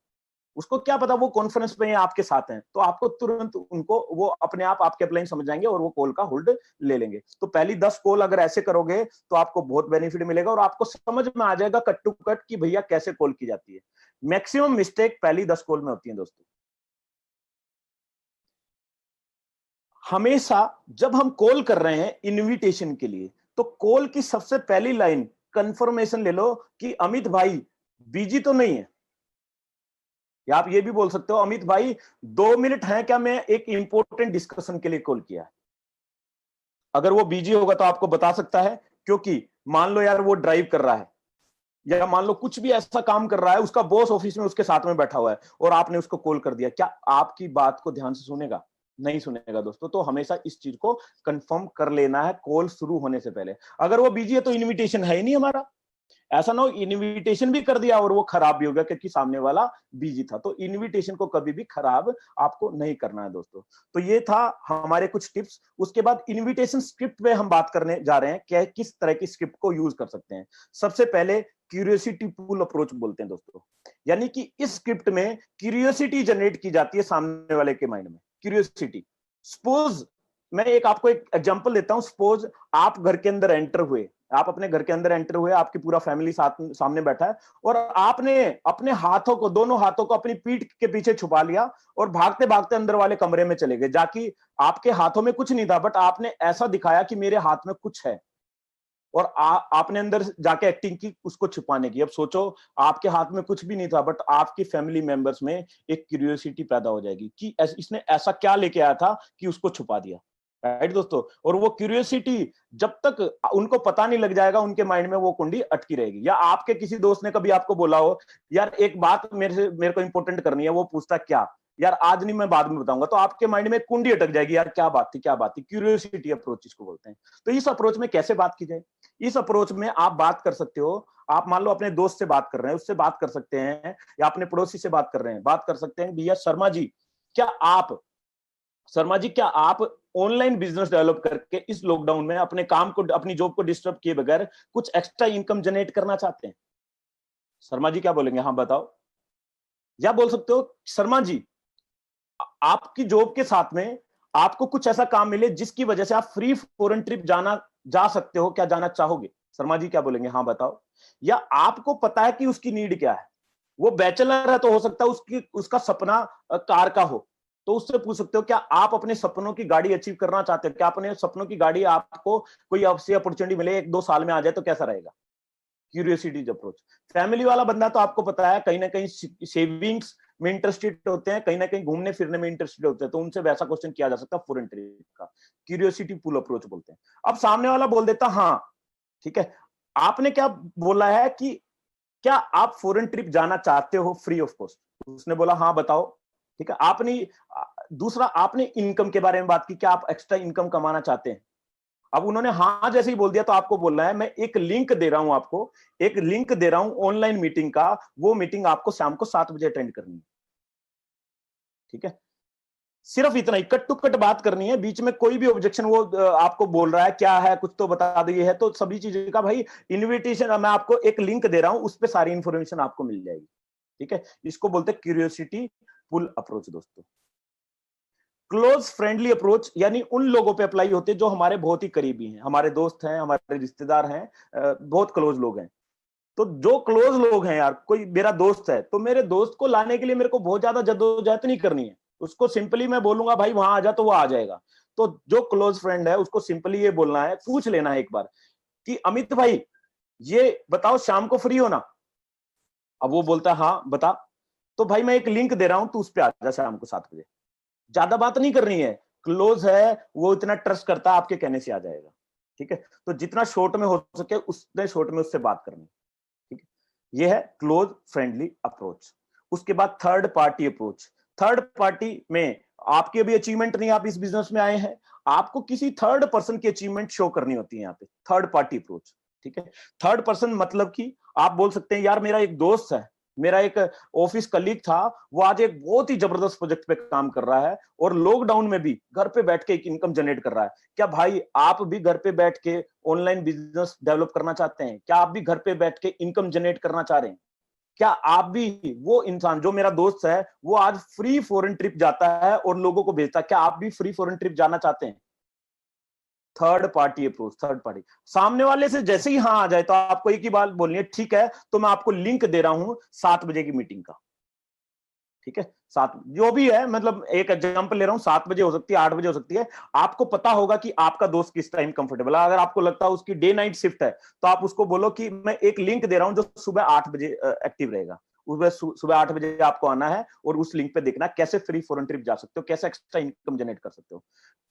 उसको क्या पता वो कॉन्फ्रेंस पे हैं, आपके साथ हैं, तो आपको तुरंत उनको, वो अपने आप आपके अपलाइन समझ जाएंगे और वो कॉल का होल्ड ले लेंगे। तो पहली 10 कॉल अगर ऐसे करोगे तो आपको बहुत बेनिफिट मिलेगा और आपको समझ में आ जाएगा कट टू कट कि भैया कैसे कॉल की जाती है। मैक्सिमम मिस्टेक पहली 10 कॉल में होती है दोस्तों। हमेशा जब हम कॉल कर रहे हैं इनविटेशन के लिए, तो कॉल की सबसे पहली लाइन कंफर्मेशन ले लो कि अमित भाई बिजी तो नहीं है, या आप ये भी बोल सकते हो अमित भाई 2 मिनट हैं क्या, मैं एक इंपॉर्टेंट डिस्कशन के लिए कॉल किया है। अगर वो बिजी होगा तो आपको बता सकता है, क्योंकि मान लो यार वो ड्राइव कर रहा है, या मान लो कुछ भी ऐसा काम कर रहा है, उसका बॉस ऑफिस में उसके साथ में बैठा हुआ है और आपने उसको कॉल कर दिया, क्या आपकी बात को ध्यान से सुनेगा? नहीं सुनेगा दोस्तों। तो हमेशा इस चीज को कंफर्म कर लेना है कॉल शुरू होने से पहले। अगर वो बिजी है तो इनविटेशन है ही नहीं हमारा, ऐसा ना हो इनविटेशन भी कर दिया और वो खराब भी हो गया क्योंकि सामने वाला बिजी था। तो इनविटेशन को कभी भी खराब आपको नहीं करना है दोस्तों। तो ये था हमारे कुछ टिप्स। उसके बाद इनविटेशन स्क्रिप्ट पे हम बात करने जा रहे हैं, क्या किस तरह की स्क्रिप्ट को यूज कर सकते हैं। सबसे पहले क्यूरियोसिटी पुल अप्रोच बोलते हैं दोस्तों, यानी कि इस स्क्रिप्ट में क्यूरियोसिटी जनरेट की जाती है सामने वाले के माइंड में। क्यूरियोसिटी, सपोज मैं एक आपको एक एग्जांपल देता हूं। सपोज आप घर के अंदर एंटर हुए, आप अपने घर के अंदर एंटर हुए, आपकी पूरा फैमिली साथ सामने बैठा है और आपने अपने हाथों को, दोनों हाथों को अपनी पीठ के पीछे छुपा लिया और भागते भागते अंदर वाले कमरे में चले गए, जाकि आपके हाथों में कुछ नहीं था, बट आपने ऐसा दिखाया कि मेरे हाथ में कुछ है, और आपने अंदर जाके एक्टिंग की उसको छुपाने की। अब सोचो आपके हाथ में कुछ भी नहीं था, बट आपकी फैमिली मेंबर्स में एक क्यूरियोसिटी पैदा हो जाएगी कि इसने ऐसा क्या लेके आया था कि उसको छुपा दिया, राइट दोस्तों। और वो क्यूरियोसिटी जब तक उनको पता नहीं लग जाएगा, उनके माइंड में वो कुंडी अटकी रहेगी। या आपके किसी दोस्त ने कभी आपको बोला हो, यार एक बात मेरे को इंपॉर्टेंट करनी है, वो पूछता क्या, यार आज नहीं मैं बाद में बताऊंगा, तो आपके माइंड में कुंडी अटक जाएगी, यार क्या बात थी, क्या बात थी। क्यूरियोसिटी अप्रोच इसको बोलते हैं। तो इस अप्रोच में कैसे बात की जाए? इस अप्रोच में आप बात कर सकते हो, आप मान लो अपने दोस्त से बात कर रहे हैं, उससे बात कर सकते हैं, या अपने पड़ोसी से बात कर रहे हैं, बात कर सकते हैं, भैया क्या आप शर्मा जी क्या आप ऑनलाइन बिजनेस डेवलप करके इस लॉकडाउन में अपने काम को, अपनी जॉब को डिस्टर्ब किए बगैर कुछ एक्स्ट्रा इनकम जनरेट करना चाहते हैं? शर्मा जी क्या बोलेंगे? हाँ बताओ। या बोल सकते हो शर्मा जी आपकी जॉब के साथ में आपको कुछ ऐसा काम मिले जिसकी वजह से आप फ्री फॉरेन ट्रिप जा सकते हो, क्या जाना चाहोगे? शर्मा जी क्या बोलेंगे? हाँ बताओ। या आपको पता है कि उसकी नीड क्या है, वो बैचलर है तो हो सकता है उसका सपना कार का हो, तो उससे पूछ सकते हो क्या आप अपने सपनों की गाड़ी अचीव करना चाहते हो, क्या अपने सपनों की गाड़ी आपको कोई आपसे अपॉर्चुनिटी मिले 1-2 साल में आ जाए तो कैसा रहेगा? Curiosities approach. फैमिली वाला बंदा तो आपको पता है कहीं ना कहीं सेविंग्स में इंटरेस्टेड होते हैं, कहीं ना कहीं घूमने फिरने में इंटरेस्टेड होते हैं, तो उनसे वैसा क्वेश्चन किया जा सकता है फॉरेन ट्रिप का। क्यूरियोसिटी पुल अप्रोच बोलते हैं। अब सामने वाला बोल देता हाँ, ठीक है, आपने क्या बोला है कि क्या आप फॉरेन ट्रिप जाना चाहते हो फ्री ऑफ कॉस्ट? उसने बोला हाँ बताओ, ठीक है। आपने दूसरा आपने इनकम के बारे में बात की, क्या आप एक्स्ट्रा इनकम कमाना चाहते हैं? अब उन्होंने हाँ जैसे ही बोल दिया तो आपको बोलना है मैं एक लिंक दे रहा हूं आपको, एक लिंक दे रहा हूं ऑनलाइन मीटिंग का, वो मीटिंग आपको शाम को 7 बजे अटेंड करनी है, ठीक है। सिर्फ इतना ही कट टू कट बात करनी है, बीच में कोई भी ऑब्जेक्शन वो आपको बोल रहा है क्या है कुछ तो बता दो, ये है तो सभी चीजें का भाई इनविटेशन, मैं आपको एक लिंक दे रहा हूं उस पर सारी इंफॉर्मेशन आपको मिल जाएगी, ठीक है। इसको बोलते हैं क्यूरियोसिटी पुल अप्रोच दोस्तों। क्लोज फ्रेंडली अप्रोच यानी उन लोगों पे अप्लाई होते हैं जो हमारे बहुत ही करीबी हैं, हमारे दोस्त हैं, हमारे रिश्तेदार हैं, बहुत क्लोज लोग हैं। तो जो क्लोज लोग हैं यार, कोई मेरा दोस्त है तो मेरे दोस्त को लाने के लिए मेरे को बहुत ज्यादा जद्दोजहद नहीं करनी है, उसको सिंपली मैं बोलूंगा भाई वहां आ जा तो वो आ जाएगा। तो जो क्लोज फ्रेंड है उसको सिंपली ये बोलना है, पूछ लेना है एक बार कि अमित भाई ये बताओ शाम को फ्री हो ना? अब वो बोलता है हाँ बता, तो भाई मैं एक लिंक दे रहा हूं तू उस पर आ जा शाम को 7 बजे। ज्यादा बात नहीं करनी है, क्लोज है वो इतना ट्रस्ट करता है आपके कहने से आ जाएगा, ठीक है। तो जितना शॉर्ट में हो सके उतने शॉर्ट में उससे बात करनी, ठीक है। ये है क्लोज फ्रेंडली अप्रोच। उसके बाद third party approach. Third party में आपकी अभी अचीवमेंट नहीं, आप इस बिजनेस में आए हैं, आपको किसी थर्ड पर्सन की अचीवमेंट शो करनी होती है यहाँ पे, थर्ड पार्टी अप्रोच, ठीक है। थर्ड पर्सन मतलब कि आप बोल सकते हैं यार मेरा एक दोस्त है, मेरा एक ऑफिस कलीग था, वो आज एक बहुत ही जबरदस्त प्रोजेक्ट पे काम कर रहा है और लॉकडाउन में भी घर पे बैठ के एक इनकम जनरेट कर रहा है। क्या भाई आप भी घर पे बैठ के ऑनलाइन बिजनेस डेवलप करना चाहते हैं? क्या आप भी घर पे बैठ के इनकम जनरेट करना चाह रहे हैं? क्या आप भी वो इंसान जो मेरा दोस्त है वो आज फ्री फॉरेन ट्रिप जाता है और लोगों को भेजता है, क्या आप भी फ्री फॉरेन ट्रिप जाना चाहते हैं? Third party approach. Third party सामने वाले से जैसे ही हाँ आ जाए तो आपको एक ही बात बोलनी है, ठीक है तो मैं आपको लिंक दे रहा हूं 7 बजे की मीटिंग का, ठीक है। 7 जो भी है, मतलब एक एग्जांपल ले रहा हूं, 7 बजे हो सकती है, 8 बजे हो सकती है। आपको पता होगा कि आपका दोस्त किस टाइम कंफर्टेबल है, अगर आपको लगता है उसकी डे नाइट शिफ्ट है तो आप उसको बोलो कि मैं एक लिंक दे रहा हूं जो सुबह 8 बजे एक्टिव रहेगा। सुबह 8 बजे आपको आना है और उस लिंक पे देखना कैसे फ्री फॉरेन ट्रिप जा सकते हो, कैसे एक्स्ट्रा इनकम जनरेट कर सकते हो।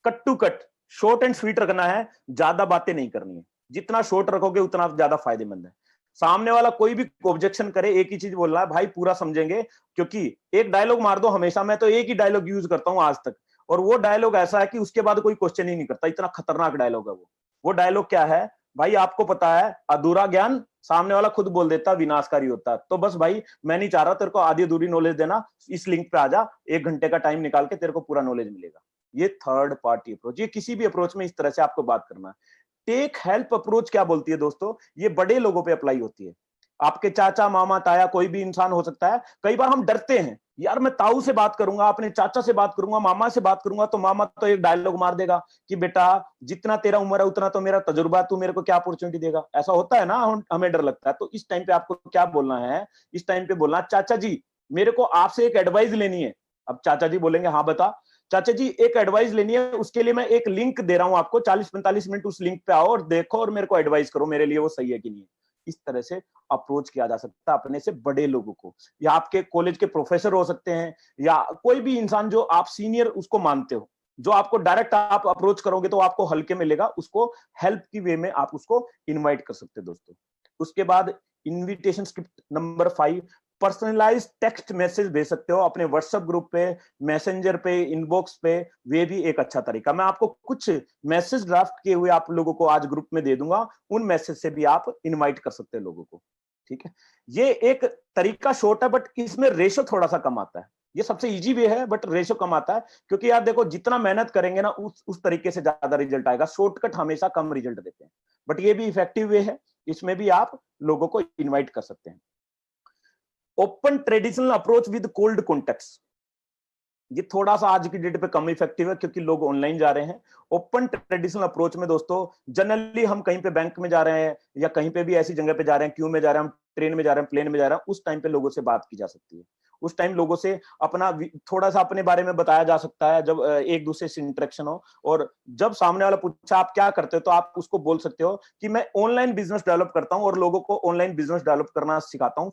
Cut to cut, short and sweet रखना है, ज्यादा बातें नहीं करनी है। जितना शॉर्ट रखोगे उतना ज्यादा फायदेमंद है। सामने वाला कोई भी ऑब्जेक्शन करे, एक ही चीज बोल रहा है भाई पूरा समझेंगे, क्योंकि एक डायलॉग मार दो हमेशा, मैं तो एक ही डायलॉग यूज करता हूं आज तक, और वो डायलॉग ऐसा है कि उसके बाद कोई क्वेश्चन ही नहीं करता, इतना खतरनाक डायलॉग है वो डायलॉग क्या है भाई आपको पता है? अधूरा ज्ञान सामने वाला खुद बोल देता विनाशकारी होता है। तो बस भाई मैं नहीं चाह रहा तेरे को आधी अधूरी नॉलेज देना, इस लिंक पे आ जा, 1 घंटे का टाइम निकाल के तेरे को पूरा नॉलेज मिलेगा। ये थर्ड पार्टी अप्रोच। ये किसी भी अप्रोच में इस तरह से आपको बात करना है। टेक हेल्प अप्रोच क्या बोलती है दोस्तों? ये बड़े लोगों पे अप्लाई होती है। आपके चाचा मामा ताया कोई भी इंसान हो सकता है। कई बार हम डरते हैं, यार मैं ताऊ से बात करूंगा, अपने चाचा से बात करूंगा, मामा से बात करूंगा तो मामा तो एक डायलॉग मार देगा कि बेटा जितना तेरा उम्र है उतना तो मेरा तजुर्बा, तू मेरे को क्या अपॉर्चुनिटी देगा। ऐसा होता है ना, हमें डर लगता है। तो इस टाइम पे आपको क्या बोलना है? इस टाइम पे बोलना, चाचा जी मेरे को आपसे एक एडवाइस लेनी है। अब चाचा जी बोलेंगे हाँ बता। चाचा जी एक एडवाइस लेनी है, उसके लिए मैं एक लिंक दे रहा हूं आपको, 40-45 मिनट उस लिंक पे आओ और देखो और मेरे को एडवाइस करो मेरे लिए वो सही है कि नहीं है। इस तरह से अप्रोच किया जा सकता है अपने से बड़े लोगों को, या आपके कॉलेज के प्रोफेसर हो सकते हैं, या कोई भी इंसान जो आप सीनियर उसको मानते हो, जो आपको डायरेक्ट आप अप्रोच करोगे तो आपको हल्के में लेगा, उसको हेल्प की वे में आप उसको इनवाइट कर सकते हो दोस्तों। उसके बाद invitation script number 5, personalize text message भेज सकते हो अपने व्हाट्सएप ग्रुप पे, मैसेंजर पे, इनबॉक्स पे। वे भी एक अच्छा तरीका। मैं आपको कुछ मैसेज ड्राफ्ट किए हुए आप लोगों को आज ग्रुप में दे दूंगा, उन मैसेज से भी आप इनवाइट कर सकते हैं लोगों को, ठीक है। ये एक तरीका शॉर्ट है बट इसमें रेशो थोड़ा सा कम आता है। ये सबसे इजी वे है बट रेशो कम आता है, क्योंकि यार देखो जितना मेहनत करेंगे ना उस तरीके से ज्यादा रिजल्ट आएगा। शॉर्टकट हमेशा कम रिजल्ट देते हैं, बट ये भी इफेक्टिव वे है, इसमें भी आप लोगों को इन्वाइट कर सकते हैं। Open traditional approach with cold contacts, ये थोड़ा सा आज की डेट पे कम इफेक्टिव है क्योंकि लोग ऑनलाइन जा रहे हैं। ओपन ट्रेडिशनल अप्रोच में दोस्तों जनरली हम कहीं पे बैंक में जा रहे हैं या कहीं पे भी ऐसी जगह पे जा रहे हैं, क्यू में जा रहे हैं, हम ट्रेन में जा रहे हैं, प्लेन में जा रहे हैं, उस टाइम पे लोगों से बात की जा सकती है। उस टाइम लोगों से अपना थोड़ा सा अपने बारे में बताया जा सकता है, जब एक दूसरे से इंटरेक्शन हो। और जब सामने वाला पूछा आप क्या करते हो, तो आप उसको बोल सकते हो कि मैं ऑनलाइन बिजनेस डेवलप करता हूं और लोगों को ऑनलाइन बिजनेस डेवलप करना सिखाता हूं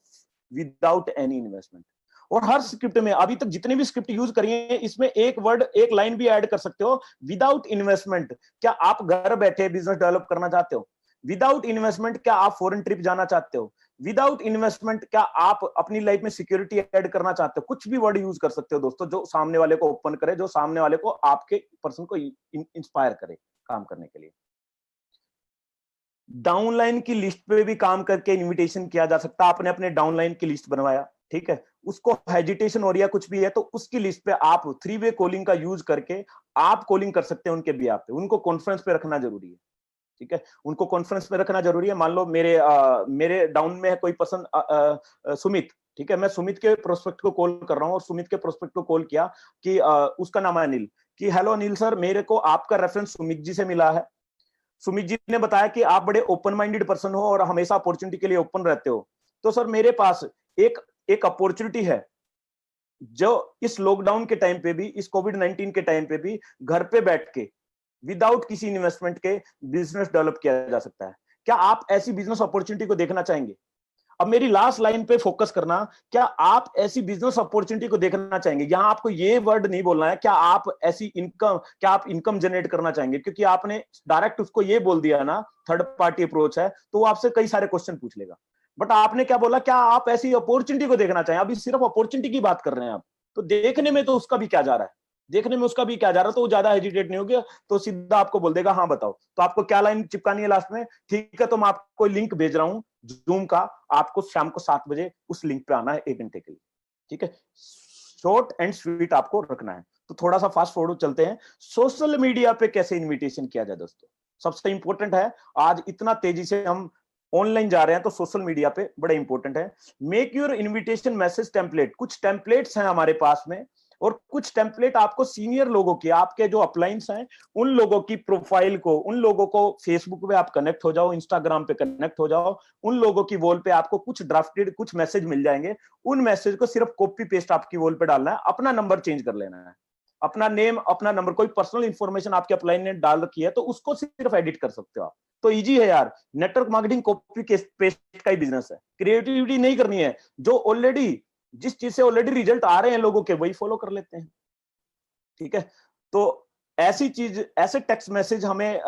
विदाउट एनी इन्वेस्टमेंट। और हर स्क्रिप्ट में अभी तक जितनी भी स्क्रिप्ट यूज करी है, इसमें एक वर्ड, एक लाइन भी ऐड कर सकते हो, विदाउट इन्वेस्टमेंट। क्या आप घर बैठे बिजनेस डेवलप करना चाहते हो? विदाउट इन्वेस्टमेंट क्या आप फॉरेन ट्रिप जाना चाहते हो? विदाउट इन्वेस्टमेंट क्या आप अपनी लाइफ में सिक्योरिटी ऐड करना चाहते हो? कुछ भी वर्ड यूज कर सकते हो दोस्तों, जो सामने वाले को ओपन करे, जो सामने वाले को, आपके पर्सन को इंस्पायर करे काम करने के लिए। डाउनलाइन की लिस्ट पे भी काम करके इनविटेशन किया जा सकता है। आपने अपने डाउनलाइन की लिस्ट बनवाया, ठीक है, उसको हेजिटेशन हो रही है कुछ भी है, तो उसकी लिस्ट पे आप 3-वे कॉलिंग का यूज करके आप कॉलिंग कर सकते हैं उनके बिहाफ पे। उनको कॉन्फ्रेंस पे रखना जरूरी है, ठीक है, उनको कॉन्फ्रेंस पे रखना जरूरी है। मान लो मेरे डाउन में है कोई पर्सन, सुमित, ठीक है, मैं सुमित के प्रोस्पेक्ट को कॉल कर रहा हूँ और सुमित के प्रोस्पेक्ट को कॉल किया कि उसका नाम है अनिल, कि हेलो अनिल सर, मेरे को आपका रेफरेंस सुमित जी से मिला है। सुमित जी ने बताया कि आप बड़े ओपन माइंडेड पर्सन हो और हमेशा अपॉर्चुनिटी के लिए ओपन रहते हो। तो सर मेरे पास एक एक अपॉर्चुनिटी है, जो इस लॉकडाउन के टाइम पे भी, इस कोविड-19 के टाइम पे भी घर पे बैठ के विदाउट किसी इन्वेस्टमेंट के बिजनेस डेवलप किया जा सकता है। क्या आप ऐसी बिजनेस अपॉर्चुनिटी को देखना चाहेंगे? अब मेरी लास्ट लाइन पे फोकस करना, क्या आप ऐसी बिजनेस अपॉर्चुनिटी को देखना चाहेंगे? यहां आपको ये वर्ड नहीं बोलना है क्या आप ऐसी इनकम, क्या आप इनकम जनरेट करना चाहेंगे, क्योंकि आपने डायरेक्ट उसको ये बोल दिया ना, थर्ड पार्टी अप्रोच है, तो वो आपसे कई सारे क्वेश्चन पूछ लेगा। बट आपने क्या बोला, क्या आप ऐसी अपॉर्चुनिटी को देखना चाहें? अभी सिर्फ अपॉर्चुनिटी की बात कर रहे हैं आप, तो देखने में तो उसका भी क्या जा रहा है, देखने में उसका भी क्या जा रहा है, तो वो ज्यादा हेजिटेट नहीं होगा, तो सीधा आपको बोल देगा हाँ बताओ। तो आपको क्या लाइन चिपकानी है लास्ट में? ठीक है, तो मैं आपको लिंक भेज रहा हूं जूम का, आपको शाम को 7 बजे उस लिंक पे आना है 1 घंटे के लिए, ठीक है। शॉर्ट एंड स्वीट आपको रखना है। तो थोड़ा सा फास्ट फॉरवर्ड चलते हैं, सोशल मीडिया पे कैसे इनविटेशन किया जाए दोस्तों, सबसे इंपॉर्टेंट है। आज इतना तेजी से हम ऑनलाइन जा रहे हैं, तो सोशल मीडिया पे बड़ा इंपॉर्टेंट है। Make your invitation message template. कुछ टेम्पलेट्स हैं हमारे पास में, और कुछ टेम्पलेट आपको सीनियर लोगों की, आपके जो अपलाइंस हैं उन लोगों की प्रोफाइल को, उन लोगों को फेसबुक पे आप कनेक्ट हो जाओ, इंस्टाग्राम पे कनेक्ट हो जाओ, उन लोगों की वॉल पे आपको कुछ ड्राफ्टेड कुछ मैसेज मिल जाएंगे। उन मैसेज को सिर्फ कॉपी पेस्ट आपकी वॉल पे डालना है, अपना नंबर चेंज कर लेना है, अपना नेम, अपना नंबर, कोई पर्सनल इंफॉर्मेशन आपके अपलाइन ने डाल रखी है तो उसको सिर्फ एडिट कर सकते हो आप। तो इजी है यार, नेटवर्क मार्केटिंग कॉपी पेस्ट का ही बिजनेस है, क्रिएटिविटी नहीं करनी है। जो ऑलरेडी, जिस चीज से ऑलरेडी रिजल्ट आ रहे हैं लोगों के, वही फॉलो कर लेते हैं, ठीक है। तो ऐसी चीज, ऐसे टेक्स्ट मैसेज हमें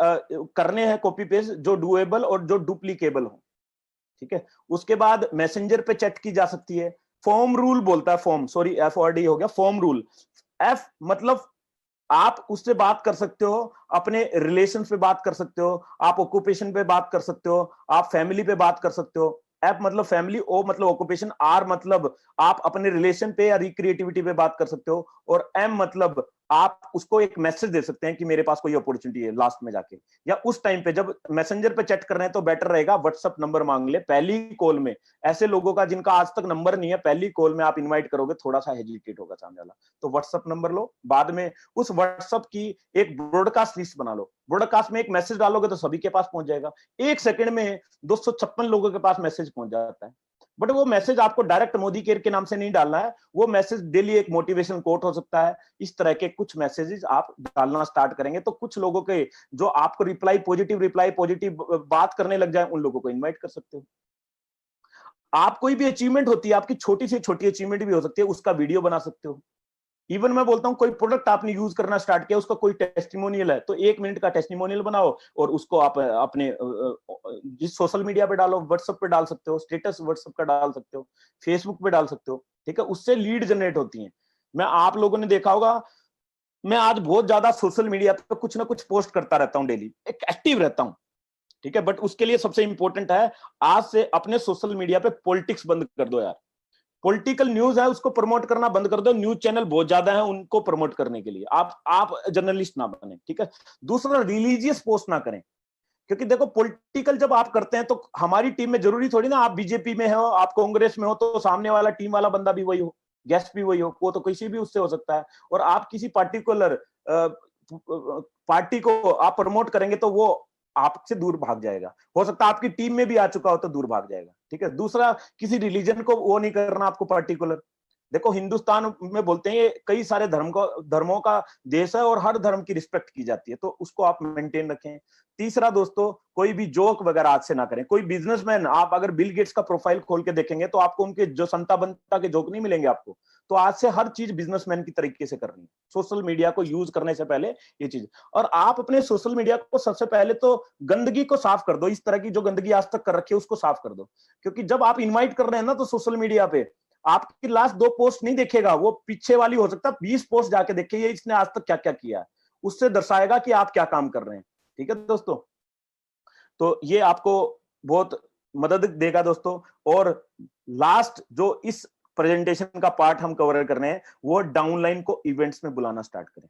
करने हैं कॉपी पेस्ट, जो डुएबल और जो डुप्लीकेबल हो, ठीक है। उसके बाद मैसेंजर पे चैट की जा सकती है। फॉर्म रूल बोलता है, फॉर्म, सॉरी FORD हो गया, फॉर्म रूल। एफ मतलब आप उससे बात कर सकते हो, अपने रिलेशन पे बात कर सकते हो, आप ऑक्यूपेशन पे बात कर सकते हो, आप फैमिली पे बात कर सकते हो। एप मतलब फैमिली, ओ मतलब ऑक्यूपेशन, आर मतलब आप अपने रिलेशन पे या रिक्रिएटिविटी पे बात कर सकते हो, और एम मतलब आप उसको एक मैसेज दे सकते हैं कि मेरे पास कोई अपॉर्चुनिटी है, लास्ट में जाके। या उस टाइम पे जब मैसेंजर पे चैट कर रहे हैं तो बेटर रहेगा व्हाट्सएप नंबर मांग ले पहली कॉल में। ऐसे लोगों का जिनका आज तक नंबर नहीं है, पहली कॉल में आप इन्वाइट करोगे, थोड़ा सा हेजिटेट होगा सामने वाला, तो व्हाट्सएप नंबर लो। बाद में उस व्हाट्सएप की एक ब्रॉडकास्ट लिस्ट बना लो, ब्रॉडकास्ट में एक मैसेज डालोगे तो सभी के पास पहुंच जाएगा। 1 सेकंड में 256 लोगों के पास मैसेज पहुंच जाता है। बट वो मैसेज आपको डायरेक्ट मोदी केयर के नाम से नहीं डालना है, वो मैसेज डेली एक मोटिवेशन कोट हो सकता है। इस तरह के कुछ मैसेजेस आप डालना स्टार्ट करेंगे तो कुछ लोगों के जो आपको रिप्लाई पॉजिटिव बात करने लग जाए, उन लोगों को इनवाइट कर सकते हो। आप कोई भी अचीवमेंट होती है, आपकी छोटी से छोटी अचीवमेंट भी हो सकती है, उसका वीडियो बना सकते हो। इवन मैं बोलता हूं, कोई प्रोडक्ट आपने यूज करना स्टार्ट किया, उसका कोई टेस्टिमोनियल है, तो 1 मिनट का टेस्टिमोनियल बनाओ और उसको आप अपने जिस सोशल मीडिया पे डालो, व्हाट्सएप पे डाल सकते हो, स्टेटस व्हाट्सएप का डाल सकते हो, फेसबुक पे डाल सकते हो, ठीक है। उससे लीड जनरेट होती है। मैं, आप लोगों ने देखा होगा, मैं आज बहुत ज्यादा सोशल मीडिया पे कुछ ना कुछ पोस्ट करता रहता हूं, डेली एक एक्टिव रहता हूं, ठीक है। बट उसके लिए सबसे इंपॉर्टेंट है, आज से अपने सोशल मीडिया पे पॉलिटिक्स बंद कर दो यार। पॉलिटिकल न्यूज है उसको प्रमोट करना बंद कर दो, न्यूज चैनल बहुत ज्यादा है उनको प्रमोट करने के लिए, आप जर्नलिस्ट ना बने, ठीक है। दूसरा, रिलीजियस पोस्ट ना करें, क्योंकि देखो पॉलिटिकल जब आप करते हैं तो हमारी टीम में जरूरी थोड़ी ना आप बीजेपी में हो, आप कांग्रेस में हो तो सामने वाला टीम वाला बंदा भी वही हो, गेस्ट भी वही हो, वो तो किसी भी उससे हो सकता है। और आप किसी पार्टिकुलर पार्टी को आप प्रमोट करेंगे तो वो आपसे दूर भाग जाएगा, हो सकता है आपकी टीम में भी आ चुका हो तो दूर भाग जाएगा, ठीक है। दूसरा, किसी रिलीजन को वो नहीं करना आपको पर्टिकुलर, देखो हिंदुस्तान में बोलते हैं ये कई सारे धर्मों का देश है और हर धर्म की रिस्पेक्ट की जाती है, तो उसको आप मेंटेन रखें। तीसरा दोस्तों, कोई भी जोक वगैरह आज से ना करें। कोई बिजनेसमैन, आप अगर बिल गेट्स का प्रोफाइल खोल के देखेंगे तो आपको उनके जो संता बनता के जोक नहीं मिलेंगे आपको। तो आज से हर चीज बिजनेसमैन की तरीके से करनी है, सोशल मीडिया को यूज करने से पहले ये चीज। और आप अपने सोशल मीडिया को सबसे पहले तो गंदगी को साफ कर दो, इस तरह की जो गंदगी आज तक कर रखी है उसको साफ कर दो। क्योंकि जब आप इन्वाइट कर रहे हैं ना, तो सोशल मीडिया पे आपकी लास्ट 2 पोस्ट नहीं देखेगा, वो पीछे वाली हो सकता है 20 पोस्ट जाके देखे ये इसने आज तक क्या क्या किया है, उससे दर्शाएगा कि आप क्या काम कर रहे हैं। ठीक है दोस्तों, तो ये आपको बहुत मदद देगा दोस्तों। और लास्ट जो इस प्रेजेंटेशन का पार्ट हम कवर कर रहे हैं, वो डाउनलाइन को इवेंट्स में बुलाना स्टार्ट करें,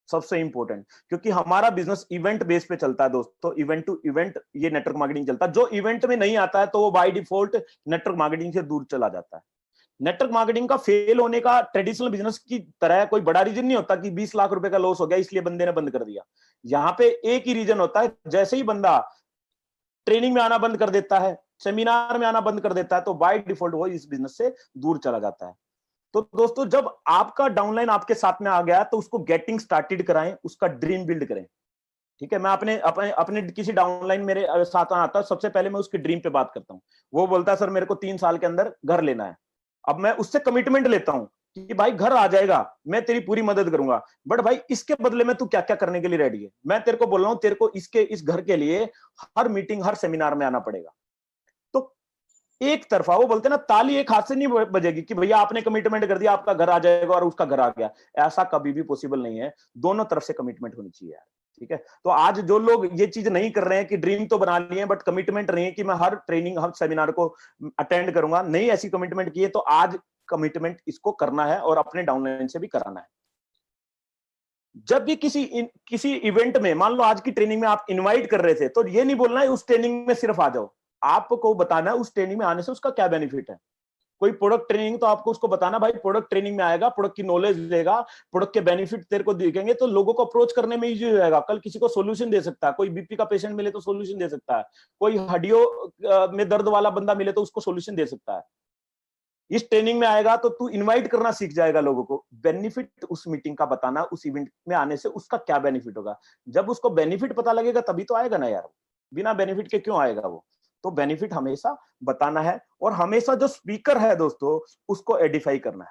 सबसे इंपॉर्टेंट। क्योंकि हमारा बिजनेस इवेंट बेस पे चलता है दोस्तों, इवेंट टू इवेंट ये नेटवर्क मार्केटिंग चलता है। जो इवेंट में नहीं आता है तो वो बाय डिफॉल्ट नेटवर्क मार्केटिंग से दूर चला जाता है। नेटवर्क मार्केटिंग का फेल होने का ट्रेडिशनल बिजनेस की तरह कोई बड़ा रीजन नहीं होता कि 20 लाख रुपए का लॉस हो गया इसलिए बंदे ने बंद कर दिया। यहाँ पे एक ही रीजन होता है, जैसे ही बंदा ट्रेनिंग में आना बंद कर देता है, सेमिनार में आना बंद कर देता है, तो बाय डिफॉल्ट वो इस बिजनेस से दूर चला जाता है। तो दोस्तों, जब आपका डाउनलाइन आपके साथ में आ गया तो उसको गेटिंग स्टार्टेड कराएं, उसका ड्रीम बिल्ड करें। ठीक है, मैं अपने अपने अपने किसी डाउनलाइन मेरे साथ आता है, सबसे पहले मैं उसके ड्रीम पे बात करता हूं। वो बोलता है सर मेरे को 3 साल के अंदर घर लेना है। अब मैं उससे कमिटमेंट लेता हूं कि भाई घर आ जाएगा, मैं तेरी पूरी मदद करूंगा, बट भाई इसके बदले में तू क्या क्या करने के लिए रेडी है। मैं तेरे को बोल रहा हूं, तेरे को इस घर के लिए हर मीटिंग हर सेमिनार में आना पड़ेगा। तो एक तरफा वो बोलते हैं ना, ताली एक हाथ से नहीं बजेगी कि भैया आपने कमिटमेंट कर दिया आपका घर आ जाएगा और उसका घर आ गया। ऐसा कभी भी पॉसिबल नहीं है, दोनों तरफ से कमिटमेंट होनी चाहिए यार। ठीक है, तो आज जो लोग ये चीज नहीं कर रहे हैं कि ड्रीम तो बना लिए बट कमिटमेंट नहीं है कि मैं हर ट्रेनिंग हर सेमिनार को अटेंड करूंगा, नहीं ऐसी कमिटमेंट की है, तो आज कमिटमेंट इसको करना है और अपने डाउनलाइन से भी कराना है। जब भी किसी इवेंट में, मान लो आज की ट्रेनिंग में आप इनवाइट कर रहे थे, तो ये नहीं बोलना है उस ट्रेनिंग में सिर्फ आ जाओ, आपको बताना है उस ट्रेनिंग में आने से उसका क्या बेनिफिट है। कोई प्रोडक्ट ट्रेनिंग तो आपको उसको बताना, भाई प्रोडक्ट ट्रेनिंग में आएगा, प्रोडक्ट की नॉलेज लेगा, प्रोडक्ट के बेनिफिट तेरे को दिखेंगे, तो लोगों को अप्रोच करने में इजी हो जाएगा। कल किसी को सोल्यूशन दे सकता है, कोई बीपी का पेशेंट मिले तो सोल्यूशन दे सकता है, कोई हड्डियों में दर्द वाला बंदा मिले तो उसको सोल्यूशन दे सकता है। इस ट्रेनिंग में आएगा तो तू इनवाइट करना सीख जाएगा लोगों को, बेनिफिट उस मीटिंग का बताना, उस इवेंट में आने से उसका क्या बेनिफिट होगा। जब उसको बेनिफिट पता लगेगा तभी तो आएगा ना यार, बिना बेनिफिट के क्यों आएगा वो। तो बेनिफिट हमेशा बताना है, और हमेशा जो स्पीकर है दोस्तों उसको एडिफाई करना है।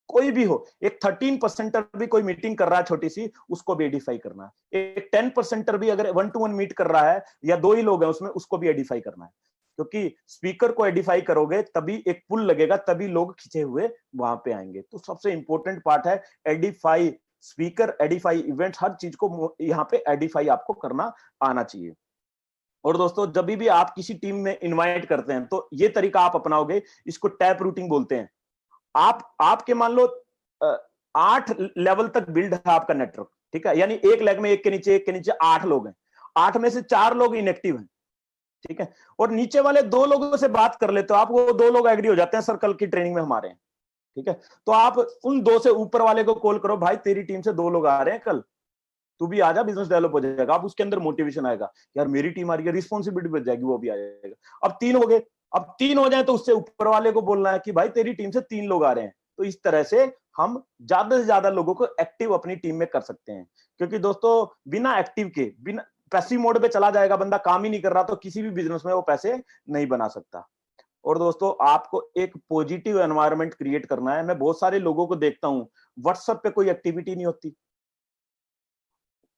कोई भी हो, एक 13% भी कोई मीटिंग कर रहा है छोटी सी, उसको भी एडिफाई करना है। एक 10% भी अगर 1-to-1 मीट कर रहा है या 2 ही लोग हैं उसमें, उसको भी एडिफाई करना है। क्योंकि स्पीकर को एडिफाई करोगे तभी एक पुल लगेगा, तभी लोग खिंचे हुए वहां पे आएंगे। तो सबसे इंपॉर्टेंट पार्ट है एडिफाई स्पीकर, एडिफाई इवेंट, हर चीज को यहाँ पे एडिफाई आपको करना आना चाहिए। और दोस्तों, जब भी आप किसी टीम में इनवाइट करते हैं तो ये तरीका आप अपनाओगे, इसको टैप रूटिंग बोलते हैं। आपके मान लो 8 लेवल तक बिल्ड है आपका नेटवर्क, ठीक है, यानी एक लेग में एक के नीचे 8 लोग हैं, 8 में से 4 लोग इनएक्टिव हैं। ठीक है, और नीचे वाले 2 लोगों से बात कर लेते हो आप, वो 2 लोग एग्री हो जाते हैं सर्कल की ट्रेनिंग में हमारे हैं। ठीक है, तो आप उन 2 से ऊपर वाले को कॉल करो, भाई तेरी टीम से 2 लोग आ रहे हैं कल, तू भी आजा, बिजनेस डेवलप हो जाएगा। अब उसके अंदर मोटिवेशन आएगा, यार मेरी टीम आ रही है, रिस्पॉन्सिबिलिटी बढ़ जाएगी, वो भी आ जाएगा। अब 3 हो गए, अब 3 हो जाए तो उससे ऊपर वाले को बोलना है कि भाई तेरी टीम से 3 लोग आ रहे हैं। तो इस तरह से हम ज्यादा से ज्यादा लोगों को एक्टिव अपनी टीम में कर सकते हैं। क्योंकि दोस्तों, बिना एक्टिव के, बिना पैसिव मोड पे चला जाएगा बंदा, काम ही नहीं कर रहा, तो किसी भी बिजनेस में वो पैसे नहीं बना सकता। और दोस्तों, आपको एक पॉजिटिव एनवायरनमेंट क्रिएट करना है। मैं बहुत सारे लोगों को देखता हूं, व्हाट्सएप पे कोई एक्टिविटी नहीं होती।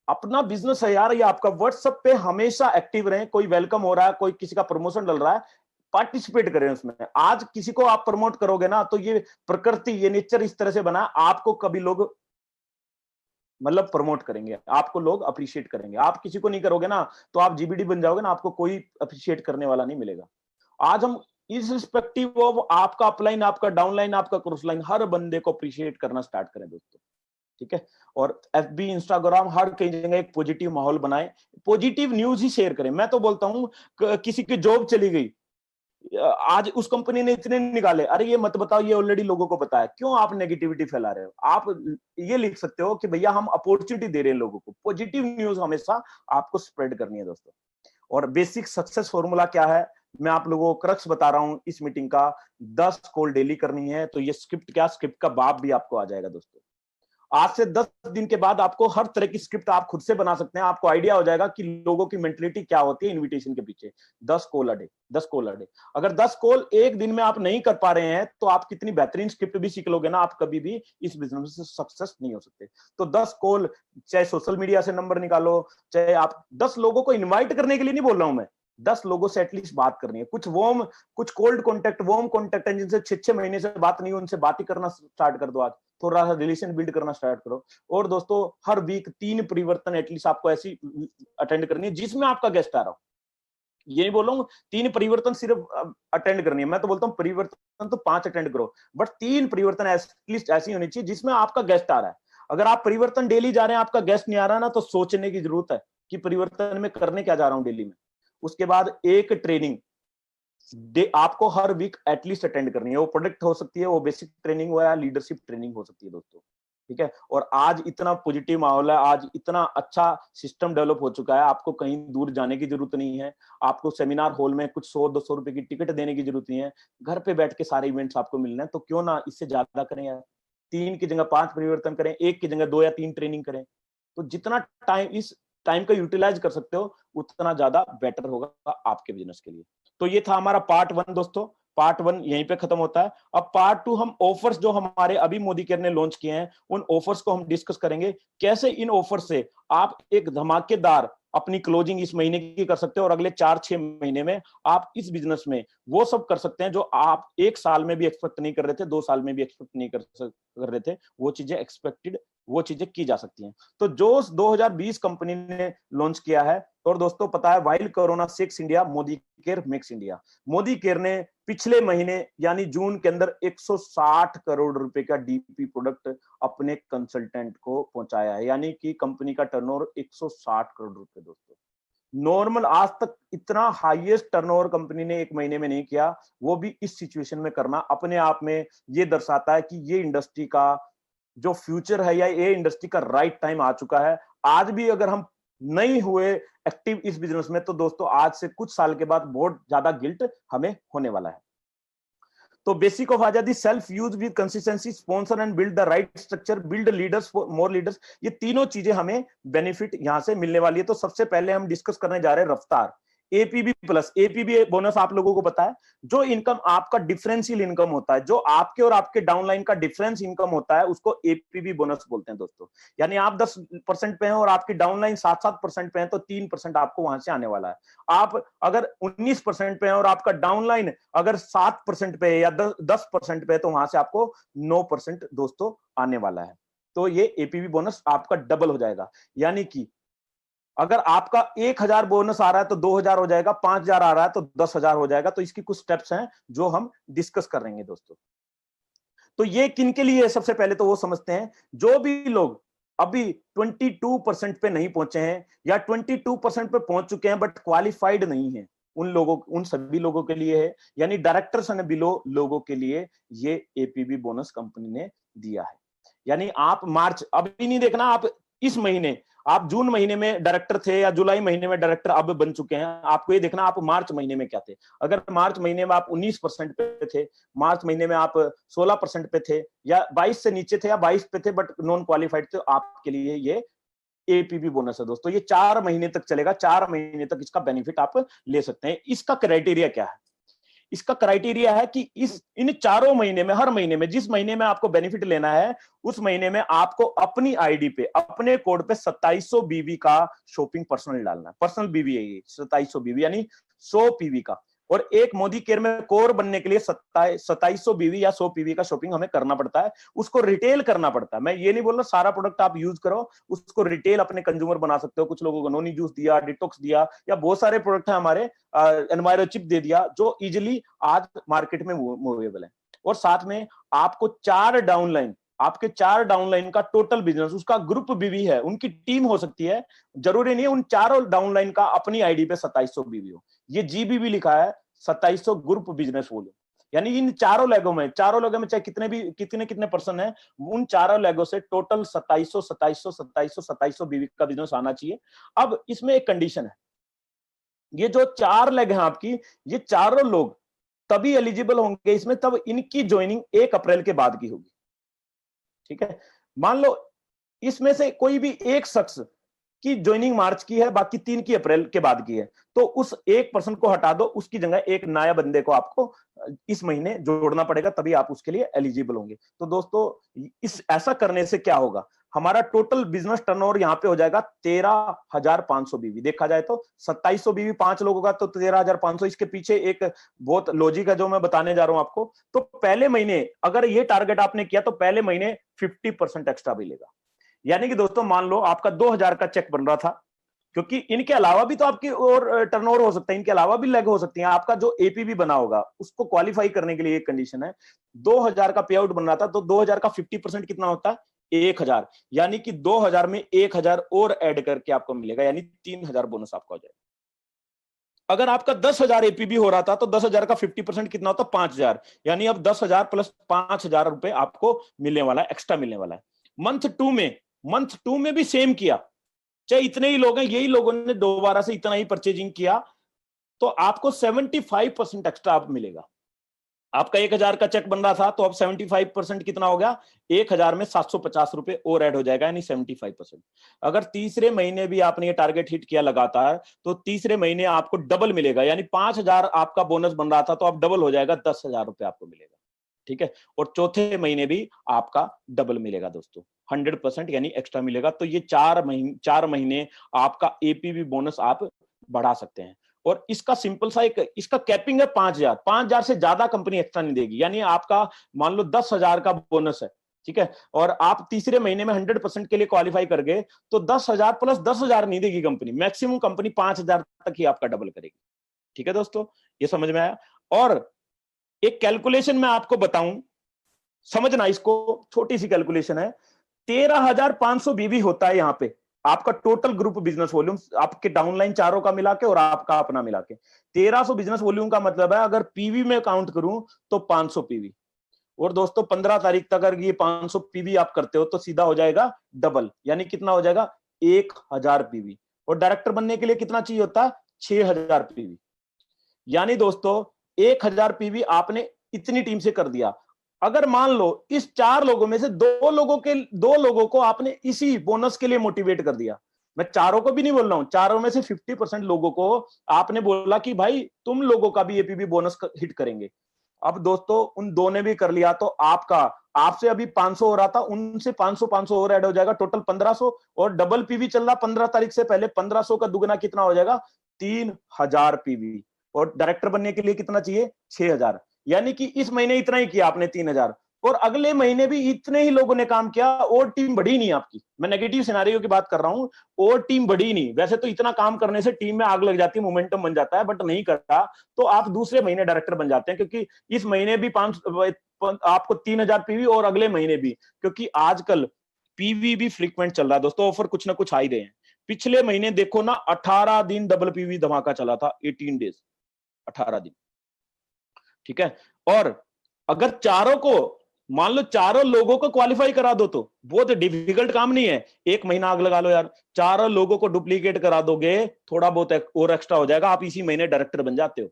अपना बिजनेस है यार, ये आपका, व्हाट्सएप पे हमेशा एक्टिव रहें। कोई वेलकम हो रहा है, कोई किसी का प्रमोशन डल रहा है, पार्टिसिपेट करें उसमें। आज किसी को आप प्रमोट करोगे ना, तो ये प्रकृति, ये नेचर इस तरह से बना, आपको कभी लोग मतलब प्रमोट करेंगे, आपको लोग अप्रिशिएट करेंगे। आप किसी को नहीं करोगे ना, तो आप जीबीडी बन जाओगे ना, आपको कोई अप्रिशिएट करने वाला नहीं मिलेगा। आज हम इस रिस्पेक्टिव ऑफ आपका अपलाइन, आपका डाउनलाइन, आपका क्रॉसलाइन, हर बंदे को अप्रिशिएट करना स्टार्ट करें दोस्तों। ठीक है, और एफबी, इंस्टाग्राम, हर कई जगह एक पॉजिटिव माहौल बनाएं, पॉजिटिव न्यूज ही शेयर करें। मैं तो बोलता हूं, किसी की जॉब चली गई, आज उस कंपनी ने इतने निकाले, अरे ये मत बताओ, ये ऑलरेडी लोगों को पता है, क्यों आप नेगेटिविटी फैला रहे हो। आप ये लिख सकते हो कि भैया हम अपॉर्चुनिटी दे रहे हैं लोगों को। पॉजिटिव न्यूज हमेशा आपको स्प्रेड करनी है दोस्तों। और बेसिक सक्सेस फॉर्मूला क्या है, मैं आप लोगों को क्रक्स बता रहा हूं इस मीटिंग का, 10 कॉल डेली करनी है। तो ये स्क्रिप्ट क्या, स्क्रिप्ट का बाप भी आपको आ जाएगा दोस्तों। आज से 10 दिन के बाद आपको हर तरह की स्क्रिप्ट आप खुद से बना सकते हैं। आपको आइडिया हो जाएगा कि लोगों की मेंटलिटी क्या होती है इनविटेशन के पीछे। 10 call a day, 10 call a day. अगर 10 कॉल एक दिन में आप नहीं कर पा रहे हैं तो आप कितनी बेहतरीन स्क्रिप्ट भी सीख लोगे ना, आप कभी भी इस बिजनेस से सक्सेस नहीं हो सकते। तो 10 कॉल, चाहे सोशल मीडिया से नंबर निकालो, चाहे आप 10 लोगों को इन्वाइट करने के लिए नहीं बोल रहा हूं मैं, 10 लोगों से एटलीस्ट बात करनी है। कुछ कोल्ड कॉन्टेक्ट, वार्म कॉन्टेक्ट है जिनसे 6-6 महीने से बात नहीं, उनसे बात ही करना स्टार्ट कर दो। आज थोड़ा सा रिलेशन बिल्ड करना स्टार्ट करो। और दोस्तों हर वीक 3 परिवर्तन एटलीस्ट आपको ऐसी अटेंड करनी है जिसमें आपका गेस्ट आ रहा हो। ये नहीं बोल रहा हूं 3 परिवर्तन सिर्फ अटेंड करनी है, मैं तो बोलता हूं परिवर्तन तो 5 अटेंड करो, बट 3 परिवर्तन एटलीस्ट ऐसी होनी चाहिए जिसमें आपका गेस्ट आ रहा है। अगर आप परिवर्तन डेली जा रहे हैं, आपका गेस्ट नहीं आ रहा ना, तो सोचने की जरूरत है कि परिवर्तन में करने क्या जा रहा हूं डेली में। उसके बाद एक ट्रेनिंग आपको हर वीक एटलीस्ट अटेंड करनी है। वो प्रोडक्ट हो सकती है, वो बेसिक ट्रेनिंग हो या लीडरशिप ट्रेनिंग हो सकती है दोस्तों, ठीक है। और आज इतना पॉजिटिव माहौल है, आज इतना अच्छा सिस्टम डेवलप हो चुका है, आपको कहीं दूर जाने की जरूरत नहीं है। आपको सेमिनार हॉल में कुछ 100-200 रुपए की टिकट देने की जरूरत नहीं है। घर पे बैठ के सारे इवेंट्स आपको मिलने हैं, तो क्यों ना इससे ज्यादा करें यार। 3 की जगह 5 परिवर्तन करें, 1 की जगह 2 या 3 ट्रेनिंग करें। तो जितना टाइम इस टाइम का यूटिलाइज कर सकते हो उतना ज्यादा बेटर होगा आपके बिजनेस के लिए। तो ये था हमारा पार्ट 1 दोस्तों। पार्ट 1 यहीं पे खत्म होता है। अब पार्ट 2 हम ऑफर्स जो हमारे अभी मोदी केयर ने लॉन्च किए हैं उन ऑफर्स को हम डिस्कस करेंगे। कैसे इन ऑफर से आप एक धमाकेदार अपनी क्लोजिंग इस महीने की कर सकते हो और अगले 4-6 महीने में आप इस बिजनेस में वो सब कर सकते हैं जो आप 1 साल में भी एक्सपेक्ट नहीं कर रहे थे, 2 साल में भी एक्सपेक्ट नहीं कर रहे थे। वो चीजें एक्सपेक्टेड, वो चीजें की जा सकती हैं। तो जोश 2020 कंपनी ने लॉन्च किया है। और दोस्तों पता है, while corona shakes India, Modi care makes India. Modi care ने पिछले महीने यानी जून के अंदर 160 करोड़ रुपए का डीपी प्रोडक्ट अपने कंसल्टेंट को पहुंचाया है, यानी कि कंपनी का टर्नओवर 160 करोड़ रुपए दोस्तों। नॉर्मल आज तक इतना हाईएस्ट टर्नओवर कंपनी ने एक महीने में नहीं किया, वो भी इस सिचुएशन में करना अपने आप में ये दर्शाता है कि ये इंडस्ट्री का जो फ्यूचर है या ये इंडस्ट्री का राइट टाइम आ चुका है। आज भी अगर हम नहीं हुए एक्टिव इस बिजनेस में तो दोस्तों आज से कुछ साल के बाद बहुत ज्यादा गिल्ट हमें होने वाला है। तो बेसिक ऑफ आजादी, self use with consistency, sponsor and build the right structure, build leaders for more leaders. ये तीनों चीजें हमें बेनिफिट यहां से मिलने वाली है। तो सबसे पहले हम डिस्कस करने जा रहे हैं रफ्तार, एपीबी प्लस। एपीबी बोनस आप लोगों को पता है, जो इनकम आपका डिफरेंशियल इनकम होता है, जो आपके और आपके डाउनलाइन का डिफरेंस इनकम होता है, उसको एपीबी बोनस बोलते हैं दोस्तों। यानी आप 10% पे हैं और आपकी डाउनलाइन 7-7% पे है तो 3% आपको वहां से आने वाला है। आप अगर 19% पे हैं और आपका डाउनलाइन अगर 7% पे है या 10% पे है तो वहां से आपको 9% दोस्तों आने वाला है। तो ये एपीवी बोनस आपका डबल हो जाएगा। यानी कि अगर आपका 1000 बोनस आ रहा है तो 2000 हो जाएगा, 5000 आ रहा है तो 10,000 हो जाएगा। तो इसकी कुछ स्टेप्स हैं जो हम डिस्कस करेंगे दोस्तों। तो ये किन के लिए है, सबसे पहले तो वो समझते हैं। जो भी लोग अभी 22% पे नहीं पहुंचे हैं या 22% पे पहुंच चुके हैं बट क्वालिफाइड नहीं है, उन लोगों, उन सभी लोगों के लिए है, यानी डायरेक्टर्स एंड बिलो लोगों के लिए ये एपीबी बोनस कंपनी ने दिया है। यानी आप मार्च अभी नहीं देखना, आप इस महीने, आप जून महीने में डायरेक्टर थे या जुलाई महीने में डायरेक्टर अब बन चुके हैं, आपको ये देखना आप मार्च महीने में क्या थे। अगर मार्च महीने में आप 19% पे थे, मार्च महीने में आप 16% पे थे या 22 से नीचे थे या 22 पे थे बट नॉन क्वालिफाइड थे, आपके लिए ये एपीबी बोनस है दोस्तों। ये 4 महीने तक चलेगा, 4 महीने तक इसका बेनिफिट आप ले सकते हैं। इसका क्राइटेरिया क्या है? इसका क्राइटेरिया है कि इस इन 4 महीने में, हर महीने में, जिस महीने में आपको बेनिफिट लेना है उस महीने में आपको अपनी आईडी पे, अपने कोड पे 2700 बीबी का शॉपिंग पर्सनल डालना है। पर्सनल बीबी है ये 2700 बीबी, यानी 100 पीवी का। और एक मोदी केयर में कोर बनने के लिए 2700 बीवी या 100 पीवी का शॉपिंग हमें करना पड़ता है। उसको रिटेल करना पड़ता है। मैं ये नहीं बोल रहा सारा प्रोडक्ट आप यूज करो, उसको रिटेल अपने कंज्यूमर बना सकते हो। कुछ लोगों को नोनी जूस दिया, डिटॉक्स दिया, या बहुत सारे प्रोडक्ट है हमारे, एनवायरो चिप दे दिया, जो इजिली आज मार्केट में मूवेबल है। और साथ में आपको 4 डाउनलाइन, आपके 4 डाउनलाइन का टोटल बिजनेस, उसका ग्रुप बीवी है, उनकी टीम हो सकती है, जरूरी नहीं है उन चारों डाउनलाइन का अपनी आईडी पे 2700 बीवी हो। ये जीबीबी लिखा है, 2700 ग्रुप बिजनेस वॉल्यूम। यानी इन चारों लेगों में, चारों लेगों में चाहे कितने भी कितने पर्सन है, उन चारों लेगों से टोटल 2700 बीवी का बिजनेस आना चाहिए। अब इसमें एक कंडीशन है, ये जो 4 लेग हैं आपकी, ये चारों लोग तभी एलिजिबल होंगे इसमें, तब इनकी ज्वाइनिंग 1 अप्रैल के बाद की होगी। ठीक है, मान लो इसमें से कोई भी एक शख्स की ज्वाइनिंग मार्च की है, बाकी 3 की अप्रैल के बाद की है, तो उस एक पर्सन को हटा दो, उसकी जगह एक नया बंदे को आपको इस महीने जोड़ना पड़ेगा, तभी आप उसके लिए एलिजिबल होंगे। तो दोस्तों इस ऐसा करने से क्या होगा, हमारा टोटल बिजनेस टर्नओवर यहां पे हो जाएगा 13,500 बीवी। देखा जाए तो 2700 बीवी 5 लोगों का, तो 13,500। इसके पीछे एक बहुत लॉजिक है जो मैं बताने जा रहा हूं आपको। तो पहले महीने अगर ये टारगेट आपने किया तो पहले महीने 50% एक्स्ट्रा मिलेगा। यानी कि दोस्तों मान लो आपका 2,000 का चेक बन रहा था, क्योंकि इनके अलावा भी तो आपकी और टर्नओवर हो सकता है, इनके अलावा भी लेग हो सकती है। आपका जो एपीबी बना होगा उसको क्वालिफाई करने के लिए एक कंडीशन है, 2,000 का पे आउट बन रहा था, तो 2,000 का 50% कितना होता है, 1,000। यानी कि 2,000 में 1,000 और ऐड करके आपको मिलेगा, यानी 3,000 बोनस आपका हो जाएगा। अगर आपका 10,000 एपीबी हो रहा था तो 10,000 का 50% कितना होता है, 5,000। यानी अब 10,000 प्लस 5,000 रुपए आपको मिलने वाला है, एक्स्ट्रा मिलने वाला है। मंथ टू में भी सेम किया, चाहे इतने ही लोग हैं, यही लोगों ने दोबारा से इतना ही परचेजिंग किया, तो आपको 75% एक्स्ट्रा आप मिलेगा। आपका 1,000 का चेक बन रहा था, तो अब 75% कितना हो गया, 1,000 में 750 रुपए और ऐड हो जाएगा, यानी 75%। अगर तीसरे महीने भी आपने ये टारगेट हिट किया लगातार, तो तीसरे महीने आपको डबल मिलेगा, यानी 5,000 आपका बोनस बन रहा था, तो अब डबल हो जाएगा, 10,000 रुपए आपको मिलेगा। ठीक है, और चौथे महीने भी आपका डबल मिलेगा दोस्तों, 100%, यानी एक्स्ट्रा मिलेगा। तो ये 4 महीने आपका एपीवी बोनस आप बढ़ा सकते हैं। और इसका सिंपल सा एक इसका कैपिंग है 5,000 से ज्यादा कंपनी एक्स्ट्रा नहीं देगी। यानी आपका मान लो 10,000 का बोनस है, ठीक है, और आप तीसरे महीने में 100% के लिए क्वालिफाई कर गए, तो 10,000 प्लस 10,000 नहीं देगी कंपनी, मैक्सिमम कंपनी 5,000 तक ही आपका डबल करेगी। ठीक है दोस्तों, ये समझ में आया। और एक कैलकुलेशन मैं आपको बताऊं, समझना इसको, छोटी सी कैलकुलेशन है। 13,500 बीवी होता है यहां पे आपका टोटल ग्रुप बिजनेस वॉल्यूम, आपके डाउनलाइन चारों का मिला के और आपका अपना मिला के 1,300 बिजनेस वॉल्यूम का मतलब है, अगर पीवी में काउंट करूं तो 500 पीवी। और दोस्तों 15 तारीख तक अगर ये 500 पीवी आप करते हो तो सीधा हो जाएगा डबल, यानी कितना हो जाएगा, 1,000 पीवी। और डायरेक्टर बनने के लिए कितना चाहिए होता है, 6,000 पीवी। यानी दोस्तों 1,000 पीवी आपने इतनी टीम से कर दिया। अगर मान लो इस 4 लोगों में से 2 लोगों को आपने इसी बोनस के लिए मोटिवेट कर दिया, मैं चारों को भी नहीं बोल रहा हूं, चारों में से 50% लोगों को आपने बोला कि भाई तुम लोगों का भी एपीबी बोनस हिट करेंगे। अब दोस्तों उन 2 ने भी कर लिया, तो आपका आपसे अभी 500 हो रहा था, उनसे 500 और ऐड हो जाएगा, टोटल 1,500। और डबल पीवी चल रहा 15 तारीख से पहले, 1,500 का दुगना कितना हो जाएगा, 3,000 पीवी। और डायरेक्टर बनने के लिए कितना चाहिए, 6,000। यानी कि इस महीने इतना ही किया आपने, 3,000, और अगले महीने भी इतने ही लोगों ने काम किया, और टीम बढ़ी नहीं आपकी। मैं नेगेटिव सिनेरियो की बात कर रहा हूं, और टीम बढ़ी नहीं। वैसे तो इतना काम करने से टीम में आग लग जाती है, मोमेंटम बन जाता है, बट नहीं करता, तो आप दूसरे महीने डायरेक्टर बन जाते हैं, क्योंकि इस महीने भी आपको 3,000 पीवी और अगले महीने भी, क्योंकि आजकल पीवी भी फ्रीक्वेंट चल रहा है दोस्तों, ऑफर कुछ ना कुछ आ ही रहे हैं। पिछले महीने देखो ना, 18 दिन डबल पीवी धमाका चला था, 18 डेज, 18 दिन। ठीक है, और अगर चारों को, मान लो चारों लोगों को क्वालिफाई करा दो, तो बहुत डिफिकल्ट काम नहीं है, 1 महीना आग लगा लो यार, चारों लोगों को डुप्लीकेट करा दोगे, थोड़ा बहुत और एक्स्ट्रा हो जाएगा, आप इसी महीने डायरेक्टर बन जाते हो।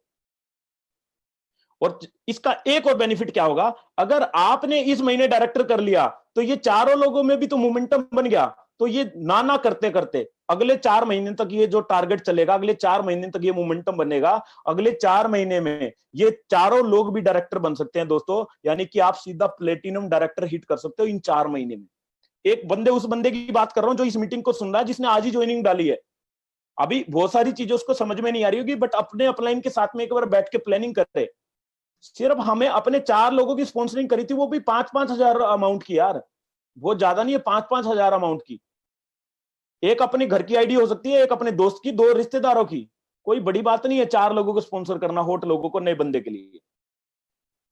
और इसका एक और बेनिफिट क्या होगा, अगर आपने इस महीने डायरेक्टर कर लिया, तो ये चारों लोगों में भी तो मोमेंटम बन गया, तो ये ना करते करते अगले 4 महीने तक ये जो टारगेट चलेगा, अगले 4 महीने तक ये मोमेंटम बनेगा, अगले 4 महीने में ये चारों लोग भी डायरेक्टर बन सकते हैं दोस्तों। यानी कि आप सीधा प्लेटिनम डायरेक्टर हिट कर सकते हो इन 4 महीने में। उस बंदे की बात कर रहा हूं जो इस मीटिंग को सुन रहा है, जिसने आज ही ज्वाइनिंग डाली है। अभी बहुत सारी चीजें उसको समझ में नहीं आ रही होगी, बट अपने अपलाइन के साथ में एक बार बैठ के प्लानिंग करे। सिर्फ हमें अपने 4 लोगों की स्पॉन्सरिंग करी थी, वो भी 5-5 हजार अमाउंट की यार, बहुत ज्यादा नहीं है, 5-5 हजार अमाउंट की। एक अपनी घर की आईडी हो सकती है, एक अपने दोस्त की, 2 रिश्तेदारों की, कोई बड़ी बात नहीं है 4 लोगों को स्पॉन्सर करना, होट लोगों को, नए बंदे के लिए।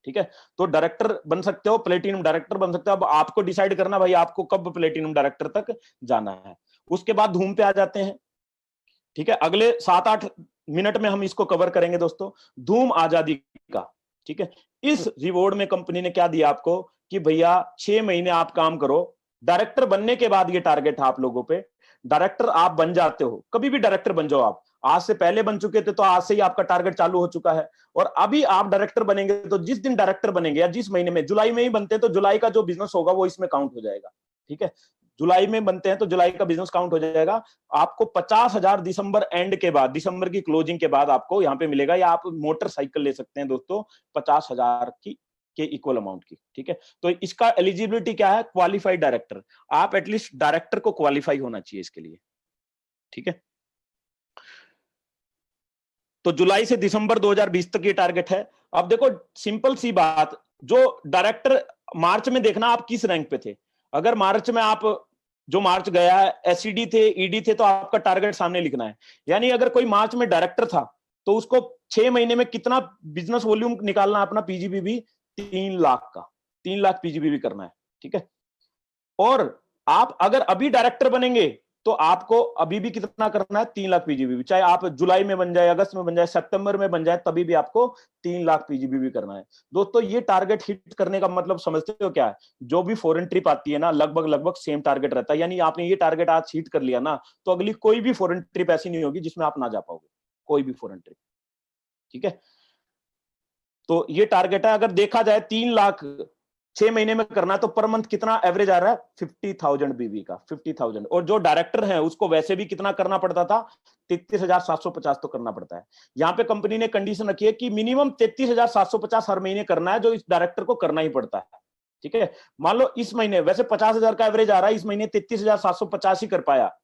ठीक है, तो डायरेक्टर बन सकते हो, प्लेटिनम डायरेक्टर बन सकते हो। अब आपको डिसाइड करना भाई आपको कब प्लेटिनम डायरेक्टर तक जाना है। उसके बाद धूम पे आ जाते हैं। ठीक है, अगले 7-8 मिनट में हम इसको कवर करेंगे दोस्तों, धूम आजादी का। ठीक है, इस रिवॉर्ड में कंपनी ने क्या दिया आपको कि भैया 6 महीने आप काम करो, डायरेक्टर बनने के बाद ये टारगेट है आप लोगों पे। डायरेक्टर आप बन जाते हो, कभी भी डायरेक्टर बन जाओ आप, आज से पहले बन चुके थे तो आज से ही आपका टारगेट चालू हो चुका है। और अभी आप डायरेक्टर बनेंगे तो जिस दिन डायरेक्टर बनेंगे या जिस महीने में, जुलाई में ही बनते हैं तो जुलाई का जो बिजनेस होगा वो इसमें काउंट हो जाएगा। ठीक है, जुलाई में बनते हैं तो जुलाई का बिजनेस काउंट हो जाएगा। आपको 50,000 दिसंबर एंड के बाद, दिसंबर की क्लोजिंग के बाद आपको यहाँ पे मिलेगा, या आप मोटरसाइकिल ले सकते हैं दोस्तों 50,000 की के इक्वल अमाउंट की। ठीक है, तो इसका एलिजिबिलिटी क्या है? Qualified director. आप एटलीस्ट डायरेक्टर को क्वालिफाई होना चाहिए इसके लिए। ठीक है, तो जुलाई से दिसंबर 2020 तक ये टारगेट है। अब देखो सिंपल सी बात, जो डायरेक्टर मार्च में देखना आप किस रैंक पे थे। अगर मार्च में आप, जो मार्च गया है एसईडी थे, ईडी थे, तो आपका टारगेट सामने लिखना है। यानी अगर कोई मार्च में डायरेक्टर था तो उसको 6 महीने में कितना बिजनेस वॉल्यूम निकालना अपना पीजीबीबी, 3 लाख का, 3 लाख पीजीबीबी करना है। ठीक है, और आप अगर अभी डायरेक्टर बनेंगे तो आपको अभी भी कितना करना है? 3 लाख पीजीबीबी। चाहे आप जुलाई में बन जाए, अगस्त में बन जाए, सितंबर में बन जाए, तभी भी आपको 3 लाख पीजीबीबी करना है। दोस्तों ये टारगेट हिट करने का मतलब समझते हो क्या है? जो भी फॉरेन ट्रिप आती है ना, लगभग लगभग सेम टारगेट रहता है। यानी आपने ये टारगेट आज हिट कर लिया ना, तो अगली कोई भी फॉरेन ट्रिप ऐसी नहीं होगी जिसमें आप ना जा पाओगे, कोई भी फॉरेन ट्रिप। ठीक है, तो ये टारगेट है। अगर देखा जाए 3 लाख 6 महीने में करना है तो पर मंथ कितना एवरेज आ रहा है? 50,000 बीवी का, 50,000। और जो डायरेक्टर है उसको वैसे भी कितना करना पड़ता था? 33,750 तो करना पड़ता है। यहां पे कंपनी ने कंडीशन रखी है कि मिनिमम 33,750 हर महीने करना है, जो इस डायरेक्टर को करना ही पड़ता है। ठीक है, मान लो इस महीने वैसे 50,000 का एवरेज आ रहा है, इस महीने 33,750 ही कर पाया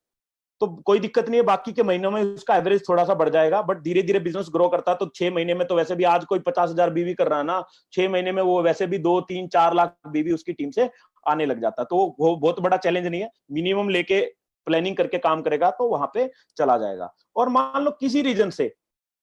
तो कोई दिक्कत नहीं है, बाकी के महीनों में उसका एवरेज थोड़ा सा बढ़ जाएगा। बट धीरे धीरे बिजनेस ग्रो करता है तो 6 महीने में तो वैसे भी, आज कोई 50,000 बीवी कर रहा है ना, 6 महीने में वो वैसे भी 2, 3, 4 लाख बीवी उसकी टीम से आने लग जाता है। तो वो बहुत बड़ा चैलेंज नहीं है, मिनिमम लेके प्लानिंग करके काम करेगा तो वहां पे चला जाएगा। और मान लो किसी रीजन से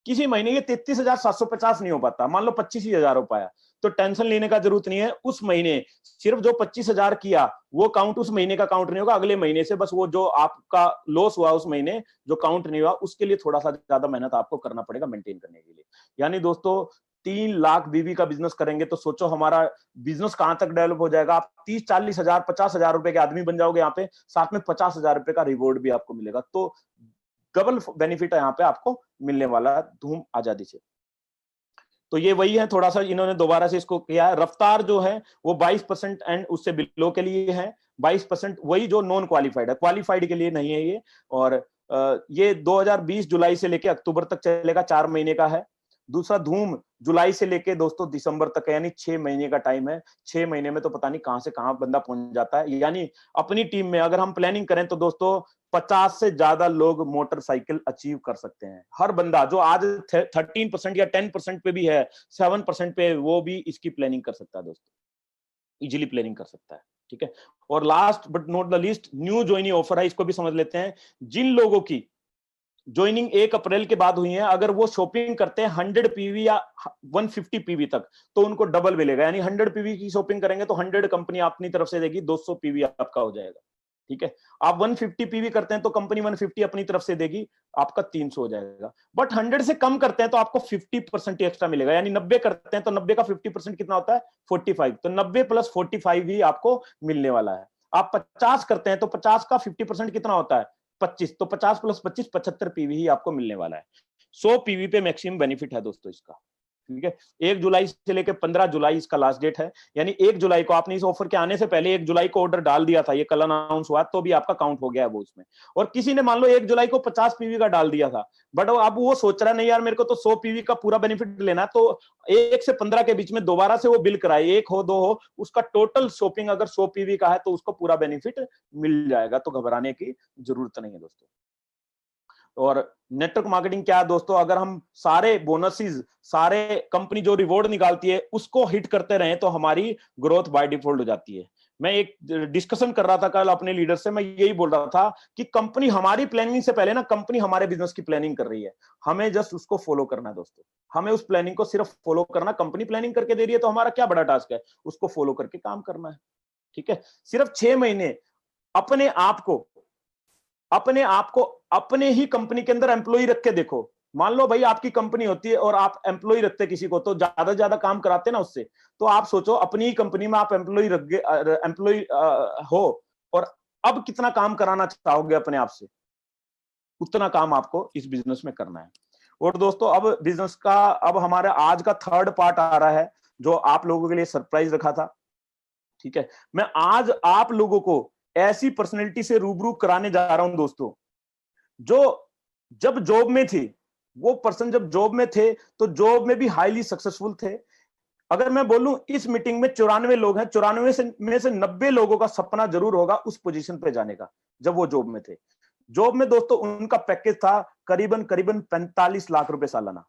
किसी महीने ये 33,750 नहीं हो पाता, मान लो 25,000 हो पाया, तो टेंशन लेने का जरूरत नहीं है। उस महीने सिर्फ जो 25,000 किया वो काउंट उस महीने का काउंट नहीं होगा, अगले महीने से बस वो जो आपका लॉस हुआ उस महीने जो काउंट नहीं हुआ, उसके लिए थोड़ा सा ज्यादा मेहनत आपको करना पड़ेगा मेंटेन करने के लिए। यानी दोस्तों 3 लाख बीवी का बिजनेस करेंगे तो सोचो हमारा बिजनेस कहां तक डेवलप हो जाएगा। आप 30-40,000 50,000 रुपए के आदमी बन जाओगे यहाँ पे, साथ में 50,000 रुपए का रिवॉर्ड भी आपको मिलेगा। तो डबल बेनिफिट है यहाँ पे आपको मिलने वाला धूम आजादी से। तो ये वही है, थोड़ा सा इन्होंने दोबारा से इसको किया है। रफ्तार जो है वो 22% एंड उससे बिलो के लिए है, 22% वही जो नॉन क्वालिफाइड है, क्वालिफाइड के लिए नहीं है ये। और ये 2020 जुलाई से लेके अक्टूबर तक चलेगा, 4 महीने का है। दूसरा धूम जुलाई से लेके दोस्तों दिसंबर तक है, यानी 6 महीने का टाइम है। 6 महीने में तो पता नहीं कहां से कहां बंदा पहुंच जाता है। यानी अपनी टीम में अगर हम प्लानिंग करें तो दोस्तों 50 से ज्यादा लोग मोटरसाइकिल अचीव कर सकते हैं। हर बंदा जो आज 13% या 10% पे भी है, 7% पे, वो भी इसकी प्लानिंग कर सकता है दोस्तों, इजीली प्लानिंग कर सकता है। ठीक है, और last but not the least, new joining offer है, इसको भी समझ लेते हैं। जिन लोगों की ज्वाइनिंग 1 अप्रैल के बाद हुई है, अगर वो शॉपिंग करते हैं 100 पीवी या 150 पीवी तक, तो उनको डबल मिलेगा। यानी 100 पीवी की शॉपिंग करेंगे तो 100 कंपनी अपनी तरफ से देगी, 200 पीवी आपका हो जाएगा। ठीक है, आप 150 पीवी करते हैं तो कंपनी 150 अपनी तरफ से देगी, आपका 300 हो जाएगा। बट 100 से कम करते हैं तो आपको 50% एक्स्ट्रा मिलेगा। यानी 90 करते हैं तो 90 का 50% कितना होता है? 45। तो 90 प्लस 45 ही आपको मिलने वाला है। आप 50 करते हैं तो 50 का 50% कितना होता है? 25। तो 50 प्लस 25 75 पीवी ही आपको मिलने वाला है। 100 पीवी पे मैक्सिमम बेनिफिट है दोस्तों इसका। ठीक है, 1 जुलाई से लेकर 15 जुलाई इसका लास्ट डेट है। यानी 1 जुलाई को आपने इस ऑफर के आने से पहले 1 जुलाई को ऑर्डर डाल दिया था, ये कल अनाउंस हुआ, तो भी आपका काउंट हो गया है वो इसमें। और किसी ने मान लो 1 जुलाई को 50 पीवी का डाल दिया था, बट अब वो सोच रहा है नहीं यार मेरे को तो 100 पीवी का पूरा बेनिफिट लेना है, तो 1 से 15 के बीच में दोबारा से वो बिल कराए, 1 हो 2 हो, उसका टोटल शॉपिंग अगर 100 पीवी का है तो उसको पूरा बेनिफिट मिल जाएगा। तो घबराने की जरूरत नहीं है दोस्तों। और नेटवर्क मार्केटिंग क्या है दोस्तों? अगर हम सारे बोनसेस, सारे कंपनी जो रिवॉर्ड निकालती है उसको हिट करते रहे तो हमारी ग्रोथ बाय डिफॉल्ट हो जाती है। मैं एक डिस्कशन कर रहा था कल अपने लीडर से, मैं यही बोल रहा था कि कंपनी हमारी प्लानिंग से पहले ना, कंपनी हमारे बिजनेस की प्लानिंग कर रही है, हमें जस्ट उसको फॉलो करना है दोस्तों। हमें उस प्लानिंग को सिर्फ फॉलो करना, कंपनी प्लानिंग करके दे रही है तो हमारा क्या बड़ा टास्क है? उसको फॉलो करके काम करना है। ठीक है, सिर्फ 6 महीने अपने आप को अपने ही कंपनी के अंदर एम्प्लॉय रख के देखो। मान लो भाई आपकी कंपनी होती है और आप एम्प्लॉय रखते किसी को, तो ज्यादा से ज्यादा काम कराते ना उससे, तो आप सोचो अपनी ही कंपनी में आप एम्प्लॉय रख गए, एम्प्लॉय हो, और अब कितना काम कराना चाहोगे अपने आप से? उतना काम आपको इस बिजनेस में करना है। और दोस्तों अब बिजनेस का अब हमारा आज का थर्ड पार्ट आ रहा है, जो आप लोगों के लिए सरप्राइज रखा था। ठीक है, मैं आज आप लोगों को ऐसी पर्सनैलिटी से रूबरू कराने जा रहा हूं दोस्तों, जो जब जॉब में थे, वो पर्सन जब जॉब में थे तो जॉब में भी हाईली सक्सेसफुल थे। अगर मैं बोलूं इस मीटिंग में 94 लोग हैं, 94 में से 90 लोगों का सपना जरूर होगा उस पोजीशन पे जाने का जब वो जॉब में थे। जॉब में दोस्तों उनका पैकेज था करीबन करीबन 45 लाख रुपए सालाना।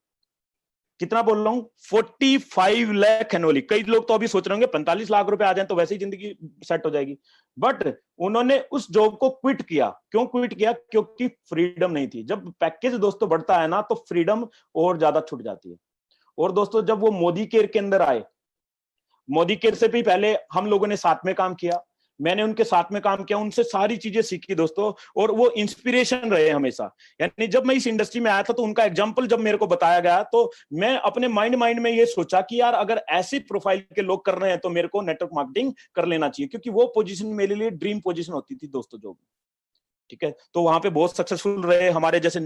कितना बोल रहा हूं? 45 लाख एनुअली। कई लोग तो अभी सोच रहे होंगे 45 लाख रुपए आ जाए तो वैसे ही जिंदगी सेट हो जाएगी, बट उन्होंने उस जॉब को क्विट किया। क्यों क्विट किया? क्योंकि फ्रीडम नहीं थी। जब पैकेज दोस्तों बढ़ता है ना तो फ्रीडम और ज्यादा छूट जाती है। और दोस्तों जब वो मोदी केयर के अंदर आए, मोदी केयर से भी पहले हम लोगों ने साथ में काम किया, मैंने उनके साथ में काम किया, उनसे सारी चीजें सीखी दोस्तों, और वो इंस्पिरेशन रहे हमेशा। यानी जब मैं इस इंडस्ट्री में आया था तो उनका एग्जांपल जब मेरे को बताया गया तो मैं अपने माइंड में ये सोचा कि यार अगर ऐसी प्रोफाइल के लोग कर रहे हैं तो मेरे को नेटवर्क मार्केटिंग कर लेना चाहिए, क्योंकि वो पोजीशन मेरे लिए ड्रीम पोजीशन होती थी दोस्तों जो। ठीक है, तो वहां पे बहुत सक्सेसफुल रहे, हमारे जैसे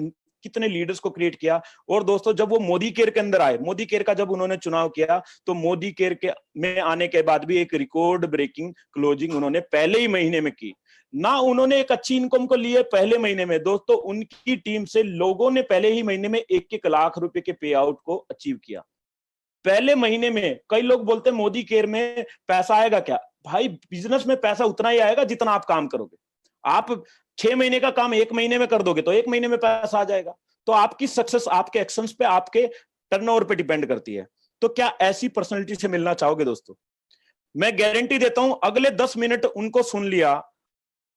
कितने लीडर्स को क्रिएट किया। और दोस्तों जब वो मोदी केयर के अंदर आए, मोदी केयर का जब उन्होंने चुनाव किया तो मोदी केयर के में आने के बाद भी एक रिकॉर्ड ब्रेकिंग क्लोजिंग उन्होंने पहले ही महीने में की। ना उन्होंने एक अच्छी इनकम को लिए पहले महीने में दोस्तों, उनकी टीम से लोगों ने पहले ही महीने में 1-1 लाख रुपए के पे आउट को अचीव किया पहले महीने में। कई लोग बोलते हैं मोदी केयर में पैसा आएगा क्या? भाई बिजनेस में पैसा उतना ही आएगा जितना आप काम करोगे। आप 6 महीने का काम 1 महीने में कर दोगे तो 1 महीने में पैसा आ जाएगा। तो आपकी सक्सेस आपके एक्शंस पे, आपके टर्नओवर पे डिपेंड करती है। तो क्या ऐसी पर्सनैलिटी से मिलना चाहोगे दोस्तों? मैं गारंटी देता हूं अगले 10 मिनट उनको सुन लिया,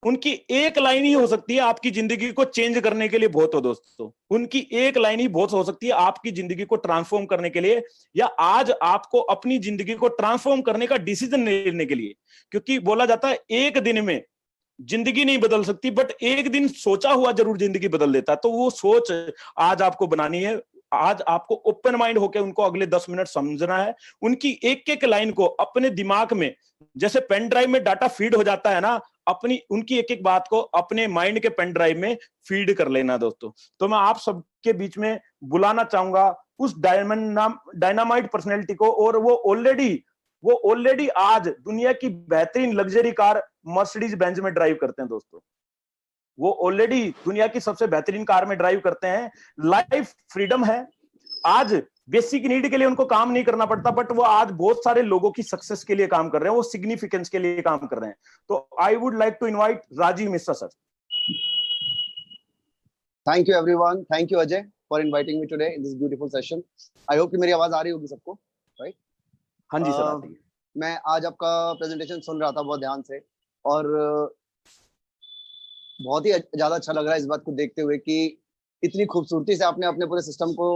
उनकी एक लाइन ही हो सकती है आपकी जिंदगी को चेंज करने के लिए बहुत हो दोस्तों। उनकी एक लाइन ही बहुत हो सकती है आपकी जिंदगी को ट्रांसफॉर्म करने के लिए, या आज आपको अपनी जिंदगी को ट्रांसफॉर्म करने का डिसीजन लेने के लिए। क्योंकि बोला जाता है एक दिन में जिंदगी नहीं बदल सकती, बट एक दिन सोचा हुआ जरूर जिंदगी बदल देता है। तो वो सोच आज आपको बनानी है। आज आपको ओपन माइंड होकर उनको अगले 10 मिनट समझना है। उनकी एक एक लाइन को अपने दिमाग में, जैसे पेन ड्राइव में डाटा फीड हो जाता है ना, अपनी उनकी एक एक बात को अपने माइंड के पेन ड्राइव में फीड कर लेना दोस्तों। तो मैं आप सबके बीच में बुलाना चाहूंगा उस डायनामाइट पर्सनैलिटी को, और वो ऑलरेडी आज दुनिया की बेहतरीन लग्जरी कार मर्सिडीज बेंज में ड्राइव करते हैं दोस्तों। वो ऑलरेडी दुनिया की सबसे बेहतरीन कार में ड्राइव करते हैं। लाइफ फ्रीडम है। आज बेसिक नीड के लिए उनको काम नहीं करना पड़ता, बट वो आज बहुत सारे लोगों की सक्सेस के लिए काम कर रहे हैं, वो सिग्निफिकेंस के लिए काम कर रहे हैं। तो I would like to invite Rajiv Mishra sir. Thank you everyone, thank you Ajay for inviting me today in this beautiful session. I hope कि मेरी आवाज आ रही होगी सबको, राइट? हाँ जी सर, आती है। मैं आज आपका प्रेजेंटेशन सुन रहा था बहुत ध्यान से, और बहुत ही ज्यादा अच्छा लग रहा है इस बात को देखते हुए कि इतनी खूबसूरती से आपने अपने पूरे सिस्टम को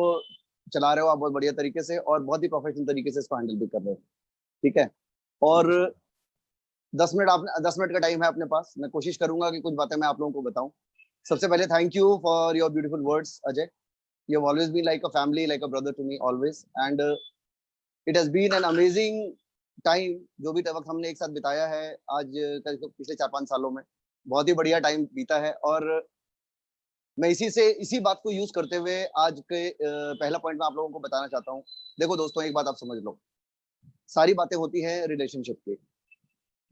चला रहे हो आप बहुत बढ़िया तरीके से, और बहुत ही प्रोफेशनल तरीके से इसको हैंडल भी कर रहे हो। ठीक है, और 10 मिनट का टाइम है अपने पास। मैं कोशिश करूंगा कि कुछ बातें मैं आप लोगों को बताऊं। सबसे पहले thank you for your beautiful words Ajay. You have always been like a family, like a brother to me always, and it has been an amazing time. जो भी वक्त हमने एक साथ बिताया है आज पिछले 4-5 सालों में, बहुत ही बढ़िया टाइम बीता है। और मैं इसी बात को यूज करते हुए आज के पहला पॉइंट में आप लोगों को बताना चाहता हूँ। देखो दोस्तों, एक बात आप समझ लो, सारी बातें होती हैं रिलेशनशिप की।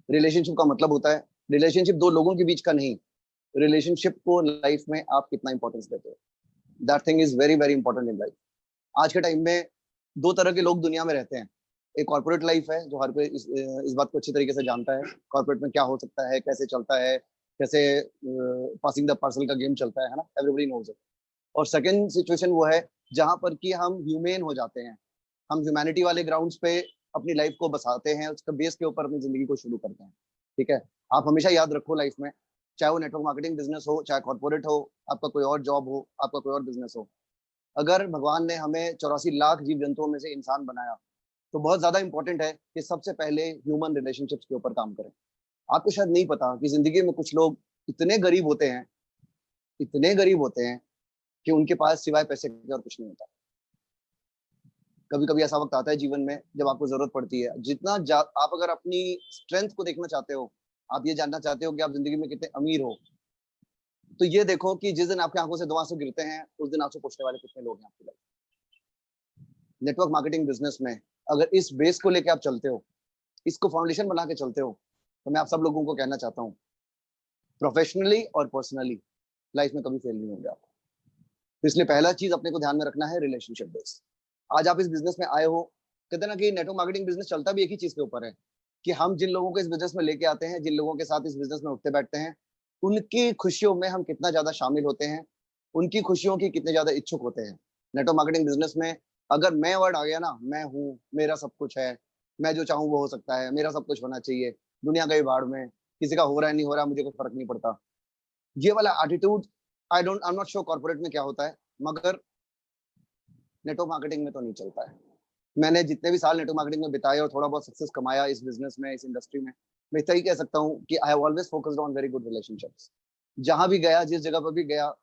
रिलेशनशिप का मतलब होता है रिलेशनशिप दो लोगों के बीच का नहीं, रिलेशनशिप को लाइफ में आप कितना इंपॉर्टेंस देते हो। That thing is very very important in life. आज के टाइम में दो तरह के लोग दुनिया में रहते हैं। एक कॉर्पोरेट लाइफ है, जो हर कोई इस बात को अच्छी तरीके से जानता है, कॉर्पोरेट में क्या हो सकता है, कैसे चलता है, कैसे पासिंग द पार्सल का गेम चलता है ना, एवरीबॉडी नोज इट। और सेकंड सिचुएशन वो है जहां पर कि हम ह्यूमन हो जाते हैं, हम ह्यूमैनिटी वाले ग्राउंड्स पे अपनी लाइफ को बसाते हैं, उसका बेस के ऊपर अपनी जिंदगी को शुरू करते हैं। ठीक है, आप हमेशा याद रखो लाइफ में, चाहे वो नेटवर्क मार्केटिंग बिजनेस हो, चाहे कॉर्पोरेट हो, आपका कोई और जॉब हो, आपका कोई और बिजनेस हो, अगर भगवान ने हमें 84 लाख जीव जंतुओं में से इंसान बनाया तो बहुत ज्यादा इंपॉर्टेंट है कि सबसे पहले ह्यूमन रिलेशनशिप्स के ऊपर काम करें। आपको शायद नहीं पता कि जिंदगी में कुछ लोग इतने गरीब होते हैं, इतने गरीब होते हैं कि उनके पास सिवाय पैसे के और कुछ नहीं होता। कभी कभी ऐसा वक्त आता है जीवन में जब आपको जरूरत पड़ती है। आप अगर अपनी स्ट्रेंथ को देखना चाहते हो, आप ये जानना चाहते हो कि आप जिंदगी में कितने अमीर हो, तो ये देखो कि जिस दिन आपकी आंखों से 2 आंसू गिरते हैं, उस दिन आपसे पूछने वाले कितने लोग हैं आपकी लाइफ। नेटवर्क मार्केटिंग बिजनेस में अगर इस बेस को लेके आप चलते हो, इसको फाउंडेशन बना के चलते हो, तो मैं आप सब लोगों को कहना चाहता हूँ, प्रोफेशनली और पर्सनली लाइफ में कभी फेल नहीं होंगे आप। तो इसलिए पहला चीज अपने को ध्यान में रखना है रिलेशनशिप बेस। आज आप इस बिजनेस में आए हो, कहते ना कि नेटवर्क मार्केटिंग बिजनेस चलता भी एक ही चीज के ऊपर है कि हम जिन लोगों को इस बिजनेस में लेके आते हैं, जिन लोगों के साथ इस बिजनेस में उठते बैठते हैं, उनकी खुशियों में हम कितना ज्यादा शामिल होते हैं, उनकी खुशियों की कितने ज्यादा इच्छुक होते हैं। नेटवर्क मार्केटिंग बिजनेस में अगर मैं वर्ड आ गया ना, मैं हूँ, मेरा सब कुछ है, मैं जो चाहूँ वो हो सकता है, मेरा सब कुछ होना चाहिए, दुनिया गई भाड़ में, किसी का हो रहा है नहीं हो रहा मुझे कोई फर्क नहीं पड़ता, ये वाला attitude I am not sure corporate में क्या होता है, मगर नेटवर्क मार्केटिंग में तो नहीं चलता है। मैंने जितने भी साल नेटवर्क मार्केटिंग में बिताए और थोड़ा बहुत सक्सेस कमाया इस बिजनेस में, इस इंडस्ट्री में, मैं इतना ही कह सकता हूँ कि I have always focused on very good relationships. जहां भी गया, जिस जगह पर भी गया,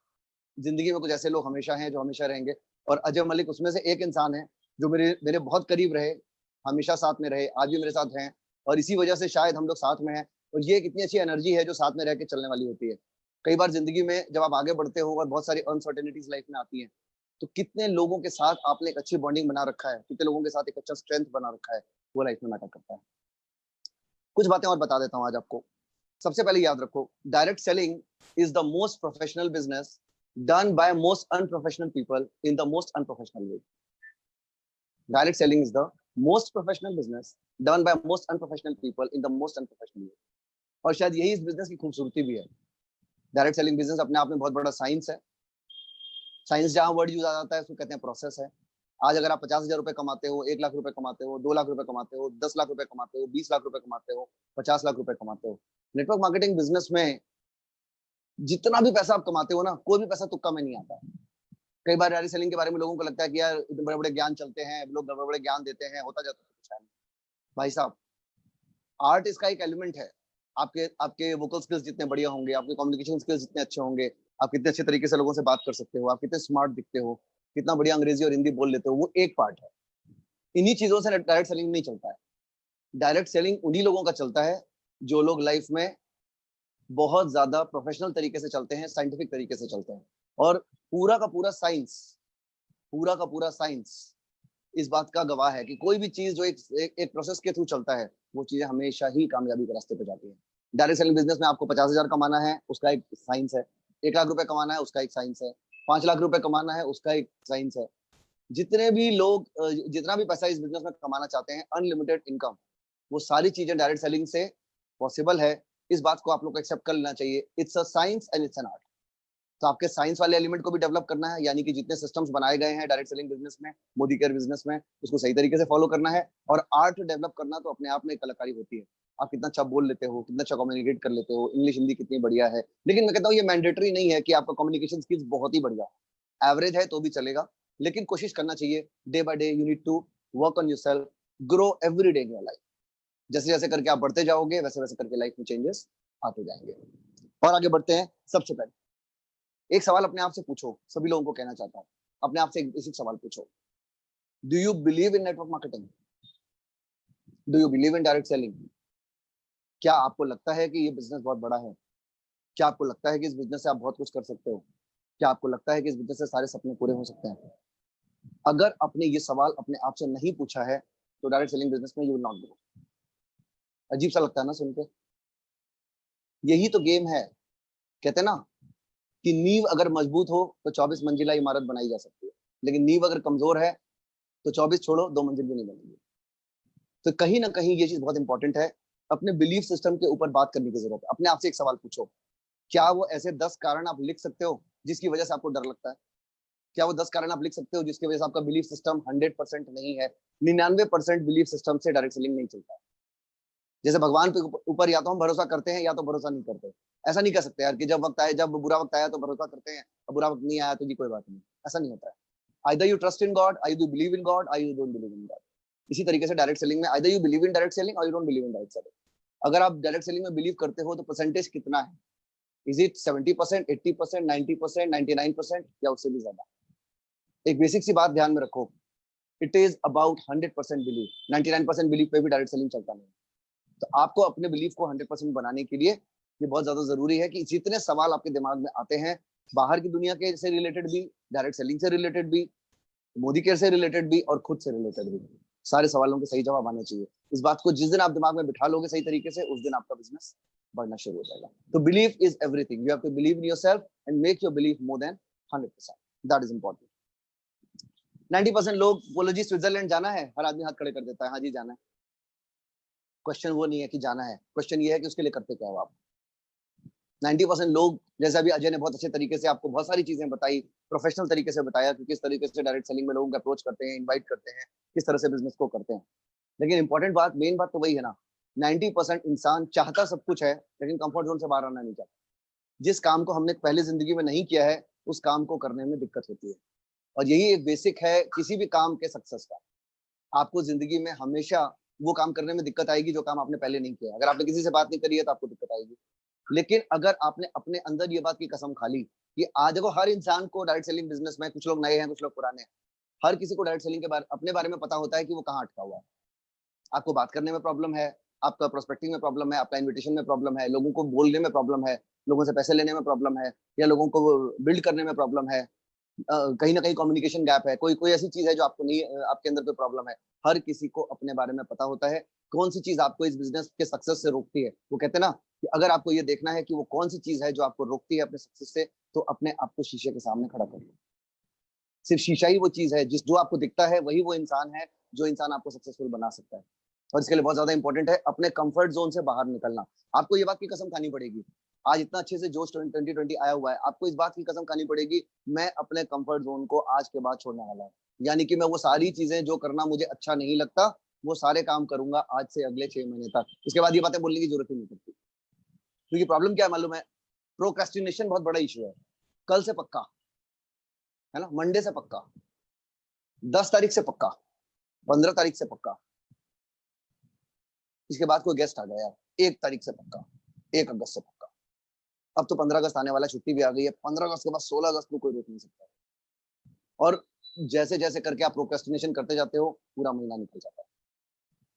जिंदगी में कुछ ऐसे लोग हमेशा हैं जो हमेशा रहेंगे, और अजय मलिक उसमें से एक इंसान है जो मेरे मेरे बहुत करीब रहे, हमेशा साथ में रहे, आज भी मेरे साथ हैं, और इसी वजह से शायद हम लोग साथ में हैं। और ये एक इतनी अच्छी एनर्जी है जो साथ में रह के चलने वाली होती है। कई बार जिंदगी में जब आप आगे बढ़ते हो और बहुत सारी अनसर्टेनिटीज लाइफ में आती हैं, तो कितने लोगों के साथ आपने एक अच्छी बॉन्डिंग बना रखा है, कितने लोगों के साथ एक अच्छा स्ट्रेंथ बना रखा है, वो लाइफ में मैटर करता है। कुछ बातें और बता देता हूँ आज आपको। सबसे पहले याद रखो, direct selling is the most professional business done by most unprofessional people in the most unprofessional way. Direct selling is the most professional business done by most unprofessional people in the most unprofessional way. और शायद यही इस बिजनेस की खूबसूरती भी है। डायरेक्ट सेलिंग बिजनेस अपने आप में बहुत बड़ा साइंस है। साइंस जहां वर्ड यूज आ जाता है उसको कहते हैं प्रोसेस है। आज अगर आप 50,000 रुपए कमाते हो, 1 लाख रुपए कमाते हो, 2 लाख रुपए कमाते हो, 10 लाख रुपए कमाते हो, 20 लाख रुपए कमाते हो, 50 लाख रुपए कमाते हो, नेटवर्क मार्केटिंग बिजनेस में जितना भी पैसा आप कमाते हो ना, कोई भी पैसा तुक्का में नहीं आता। कई बार डायरेक्ट सेलिंग के बारे में लोगों को लगता है कि यार इतने बड़े बड़े ज्ञान चलते हैं, लोग बड़े बड़े ज्ञान देते हैं, होता जाता है कुछ है नहीं। भाई साहब, आर्ट इसका एक एलिमेंट है। आपके आपके वोकल स्किल्स जितने बढ़िया होंगे, आपके कम्युनिकेशन स्किल्स जितने अच्छे होंगे, आप कितने अच्छे तरीके से लोगों से बात कर सकते हो, आप कितने स्मार्ट दिखते हो, कितना बढ़िया अंग्रेजी और हिंदी बोल लेते हो, वो एक पार्ट है। इन्हीं चीजों से डायरेक्ट सेलिंग नहीं चलता है। डायरेक्ट सेलिंग उन्हीं लोगों का चलता है जो लोग लाइफ में बहुत ज्यादा प्रोफेशनल तरीके से चलते हैं, साइंटिफिक तरीके से चलते हैं। और पूरा का पूरा साइंस, पूरा का पूरा साइंस इस बात का गवाह है कि कोई भी चीज जो एक प्रोसेस के थ्रू चलता है, वो चीजें हमेशा ही कामयाबी के रास्ते पे जाती है। डायरेक्ट सेलिंग बिजनेस में आपको 50,000 कमाना है, उसका एक साइंस है। 1 लाख रुपए कमाना है, उसका एक साइंस है। 5 लाख रुपए कमाना है, उसका एक साइंस है। जितने भी लोग जितना भी पैसा इस बिजनेस में कमाना चाहते हैं, अनलिमिटेड इनकम, वो सारी चीजें डायरेक्ट सेलिंग से पॉसिबल है। इस बात को आप लोग को एक्सेप्ट कर लेना चाहिए। It's a science and it's an art. तो आपके साइंस वाले एलिमेंट को भी डेवलप करना है, यानी कि जितने सिस्टम्स बनाए गए हैं डायरेक्ट सेलिंग बिजनेस में, मोदी केयर बिजनेस में, उसको सही तरीके से फॉलो करना है। और आर्ट डेवलप करना तो अपने आप में एक कलाकारी होती है। आप कितना अच्छा बोल लेते हो, कितना अच्छा कम्युनिकेट कर लेते हो, इंग्लिश हिंदी कितनी बढ़िया है। लेकिन मैं कहता हूँ ये मैंडेटरी नहीं है कि आपका कम्युनिकेशन स्किल्स बहुत ही बढ़िया, एवरेज है तो भी चलेगा, लेकिन कोशिश करना चाहिए। Day by day you need to work on yourself, grow every day in your life. जैसे जैसे करके आप बढ़ते जाओगे, वैसे वैसे करके लाइफ में चेंजेस आते जाएंगे। और आगे बढ़ते हैं। सबसे पहले एक सवाल अपने आप से पूछो, सभी लोगों को कहना चाहता हूँ, अपने आप से एक बेसिक सवाल पूछो। Do you believe in network marketing? Do you believe in direct selling? क्या आपको लगता है कि ये बिजनेस बहुत बड़ा है? क्या आपको लगता है कि इस बिजनेस से आप बहुत कुछ कर सकते हो? क्या आपको लगता है कि इस बिजनेस से सारे सपने पूरे हो सकते हैं? अगर आपने ये सवाल अपने आप से नहीं पूछा है, तो डायरेक्ट सेलिंग बिजनेस में यू विल नॉट ग्रो। अजीब सा लगता है ना सुन के? यही तो गेम है। कहते हैं ना कि नींव अगर मजबूत हो तो 24 मंजिला इमारत बनाई जा सकती है, लेकिन नींव अगर कमजोर है तो 24 छोड़ो 2 मंजिल भी नहीं बनेगी। तो कहीं ना कहीं ये चीज बहुत इंपॉर्टेंट है। अपने बिलीफ सिस्टम के ऊपर बात करने की जरूरत है। अपने आप से एक सवाल पूछो, क्या वो ऐसे 10 कारण आप लिख सकते हो जिसकी वजह से आपको डर लगता है? क्या वो 10 कारण आप लिख सकते हो जिसकी वजह से आपका बिलीफ सिस्टम 100% नहीं है? 99% बिलीफ सिस्टम से डायरेक्ट सेलिंग नहीं चलता है। जैसे भगवान के ऊपर या तो हम भरोसा करते हैं या तो भरोसा नहीं करते। ऐसा नहीं कह सकते यार कि जब वक्त आए, जब बुरा वक्त आया तो भरोसा करते हैं, और बुरा वक्त नहीं आया तो जी कोई बात नहीं। ऐसा नहीं होता है। Either you trust in God, either you believe in God, either you don't believe in God. इसी तरीके से डायरेक्ट सेलिंग में either you believe in direct selling और you don't believe in direct selling. अगर आप डायरेक्ट सेलिंग में बिलीव करते हो तो परसेंटेज कितना है? इज इट 70%, 80%, 90%, 99% या उससे भी ज्यादा? एक बेसिक सी बात ध्यान में रखो, it is about 100% believe. 99% believe पे भी डायरेक्ट सेलिंग चलता नहीं। तो आपको अपने बिलीफ को 100% बनाने के लिए ये बहुत ज्यादा जरूरी है कि जितने सवाल आपके दिमाग में आते हैं, बाहर की दुनिया के से रिलेटेड भी, डायरेक्ट सेलिंग से रिलेटेड भी, मोदी केयर से रिलेटेड भी और खुद से रिलेटेड भी, सारे सवालों के सही जवाब आने चाहिए। इस बात को जिस दिन आप दिमाग में बिठा लोगे सही तरीके से, उस दिन आपका बिजनेस बढ़ना शुरू हो जाएगा। तो believe is everything, you have to believe in yourself and make your believe more than 100%, that is important. 90% लोग बोलो जी स्विट्जरलैंड जाना है, हर आदमी हाथ खड़े कर देता है, हाँ जी जाना है। क्वेश्चन वो नहीं है कि जाना है, क्वेश्चन ये है कि उसके लिए करते क्या हो आप। 90% लोग, जैसे अभी अजय ने बहुत अच्छे तरीके से आपको बहुत सारी चीजें बताई, प्रोफेशनल तरीके से बताया कि किस तरीके से डायरेक्ट सेलिंग में लोगों को अप्रोच करते हैं, इनवाइट करते हैं, किस तरह से बिजनेस को करते हैं। लेकिन इंपॉर्टेंट बात, मेन बात तो वही है ना, 90% इंसान चाहता सब कुछ है लेकिन कंफर्ट जोन से बाहर आना नहीं चाहता। जिस काम को हमने पहले जिंदगी में नहीं किया है, उस काम को करने में दिक्कत होती है। और यही एक बेसिक है किसी भी काम के सक्सेस का। आपको जिंदगी में हमेशा वो काम करने में दिक्कत आएगी जो काम आपने पहले नहीं किया। अगर आपने किसी से बात नहीं करी है तो आपको दिक्कत आएगी। लेकिन अगर आपने अपने अंदर ये बात की कसम खा ली कि आज देखो, हर इंसान को डायरेक्ट सेलिंग बिजनेस में, कुछ लोग नए हैं कुछ लोग पुराने हैं, हर किसी को डायरेक्ट सेलिंग के बारे, अपने बारे में पता होता है कि वो कहाँ अटका हुआ है। आपको बात करने में प्रॉब्लम है, आपका प्रोस्पेक्टिंग में प्रॉब्लम है, आपका इन्विटेशन में प्रॉब्लम है, लोगों को बोलने में प्रॉब्लम है, लोगों से पैसे लेने में प्रॉब्लम है, या लोगों को बिल्ड करने में प्रॉब्लम है, कहीं ना कहीं कम्युनिकेशन गैप है, कोई ऐसी चीज है जो आपको नहीं, आपके अंदर कोई प्रॉब्लम है। हर किसी को अपने बारे में पता होता है कौन सी चीज आपको इस बिजनेस के सक्सेस से रोकती है। वो कहते हैं ना कि अगर आपको ये देखना है कि वो कौन सी चीज है जो आपको रोकती है अपने सक्सेस से, तो अपने आप को शीशे के सामने खड़ा कर लो। सिर्फ शीशा ही वो चीज है जो आपको दिखता है, वही वो इंसान है जो इंसान आपको सक्सेसफुल बना सकता है। और इसके लिए बहुत ज्यादा इंपॉर्टेंट है अपने कंफर्ट जोन से बाहर निकलना। आपको ये बात की कसम खानी पड़ेगी, आज इतना अच्छे से जोश 2020 आया हुआ है, आपको इस बात की कसम खानी पड़ेगी, मैं अपने कंफर्ट जोन को आज के बाद छोड़ने वाला हूँ। यानी कि मैं वो सारी चीजें जो करना मुझे अच्छा नहीं लगता, वो सारे काम करूंगा आज से अगले 6 महीने तक। उसके बाद ये बातें बोलने की जरूरत ही नहीं पड़ती। क्योंकि प्रॉब्लम क्या है मालूम है, प्रोक्रेस्टिनेशन बहुत बड़ा इशू है। कल से पक्का है ना, मंडे से पक्का, 10 तारीख से पक्का, 15 तारीख से पक्का, इसके बाद कोई गेस्ट आ गया 1 तारीख से पक्का, 1 अगस्त से पक्का। अब तो 15 अगस्त आने वाला, छुट्टी भी आ गई है, 15 अगस्त के बाद 16 अगस्त को कोई रोक नहीं सकता। और जैसे जैसे करके आप प्रोक्रेस्टिनेशन करते जाते हो, पूरा महीना निकल जाता है।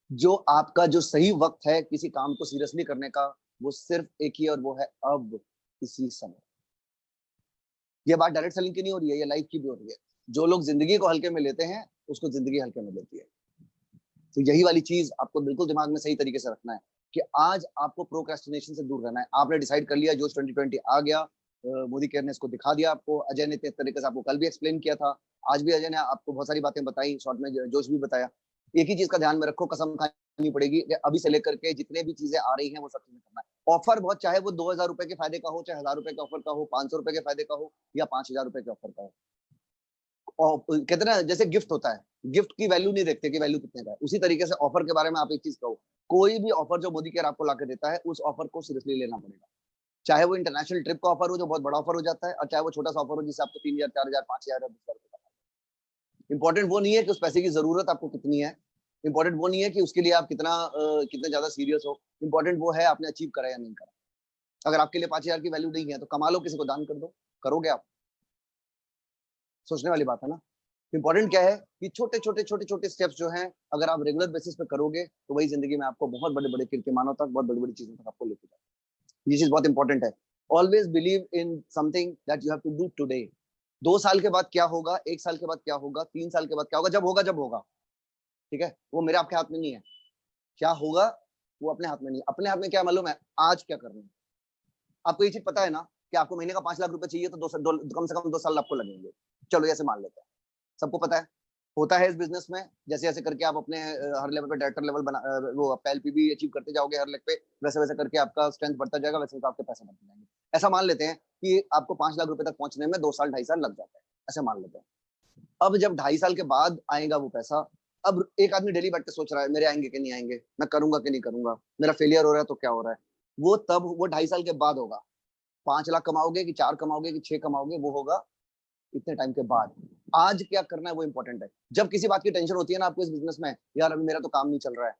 जो आपका जो सही वक्त है किसी काम को सीरियसली करने का, वो सिर्फ एक ही, और वो है अब, इसी समय। ये बात डायरेक्ट सेलिंग की नहीं हो रही है, ये लाइफ की भी हो रही है। जो लोग जिंदगी को हल्के में लेते हैं, उसको जिंदगी हल्के में लेती है। तो यही वाली चीज आपको बिल्कुल दिमाग में सही तरीके से रखना है कि आज आपको प्रोक्रेस्टिनेशन से दूर रहना है। आपने डिसाइड कर लिया, जोश 2020 आ गया, मोदी केयर ने इसको दिखा दिया आपको, अजय ने इस तरीके से आपको कल भी एक्सप्लेन किया था, आज भी अजय ने आपको बहुत सारी बातें बताई, शॉर्ट में जोश भी बताया। एक ही चीज का ध्यान में रखो, कसम खानी पड़ेगी कि अभी से लेकर के जितने भी चीजें आ रही हैं वो सब चीजें करना है। ऑफर बहुत, चाहे वो 2000 रुपए के फायदे का हो, चाहे 1000 रुपए का ऑफर का हो, 500 रुपए के फायदे का हो, या 5000 रुपए के ऑफर का हो। और कहते हैं ना, जैसे गिफ्ट होता है, गिफ्ट की वैल्यू नहीं देखते कि वैल्यू कितने का है, उसी तरीके से ऑफर के बारे में आप एक चीज कहो, कोई भी ऑफर जो मोदी केयर आपको लाके देता है, उस ऑफर को सीरियसली लेना पड़ेगा। चाहे वो इंटरनेशनल ट्रिप का ऑफर हो जो बहुत बड़ा ऑफर हो जाता है, और चाहे वो छोटा सा ऑफर हो जिससे आपको 3000, 4000, 5000 या 10,000 रुपए का। इंपॉर्टेंट वो नहीं है कि उस पैसे की जरूरत आपको कितनी है, इंपॉर्टेंट वो नहीं है कि उसके लिए आप कितने ज्यादा सीरियस हो, इंपॉर्टेंट वो है आपने अचीव करा या नहीं करा। अगर आपके लिए 5000 की वैल्यू नहीं है तो कमा लो, किसी को दान कर दो, करोगे आप? सोचने वाली बात है ना। इंपॉर्टेंट क्या है कि छोटे छोटे छोटे छोटे स्टेप्स जो हैं, अगर आप रेगुलर बेसिस पे करोगे तो वही जिंदगी में आपको बहुत बड़े बड़े कीर्तिमानों तक, बहुत बड़ी बड़ी चीजों तक आपको लेके जाए। ये चीज बहुत इंपॉर्टेंट है। Always believe in something that you have to do today. 2 साल के बाद क्या होगा, 1 साल के बाद क्या होगा, 3 साल के बाद क्या होगा, जब होगा, ठीक है, वो मेरे आपके हाथ में नहीं है। क्या होगा वो अपने हाथ में नहीं है। अपने हाथ में क्या मालूम है, आज क्या करना है। आपको ये चीज पता है ना कि आपको महीने का 5 लाख रुपए चाहिए, तो कम से कम 2 साल आपको लगेंगे। चलो ऐसे मान लेते हैं, सबको पता है, होता है इस बिजनेस में। जैसे जैसे करके आप अपने हर लेवल पे डायरेक्टर लेवल बना, वो आपका एलपीबी अचीव करते जाओगे हर लेवल पे, वैसे वैसे करके आपका स्ट्रेंथ बढ़ता जाएगा, वैसे वैसे आपके पैसे बढ़ते जाएंगे। ऐसा मान लेते हैं कि आपको 5 लाख रुपए तक पहुंचने में 2 साल 2.5 साल लग जाता है, ऐसे मान लेते हैं। अब जब 2.5 साल के बाद आएगा वो पैसा, अब एक आदमी डेली बैठ के सोच रहा है मेरे आएंगे कि नहीं आएंगे, मैं करूंगा कि नहीं करूंगा, मेरा फेलियर हो रहा है तो क्या हो रहा है। वो तब वो 2.5 साल के बाद होगा। 5 लाख कमाओगे कि 4 कमाओगे कि 6 कमाओगे, वो होगा इतने टाइम के बाद। आज क्या करना है वो इंपॉर्टेंट है। जब किसी बात की टेंशन होती है ना आपको इस बिजनेस में, यार अभी मेरा तो काम नहीं चल रहा है,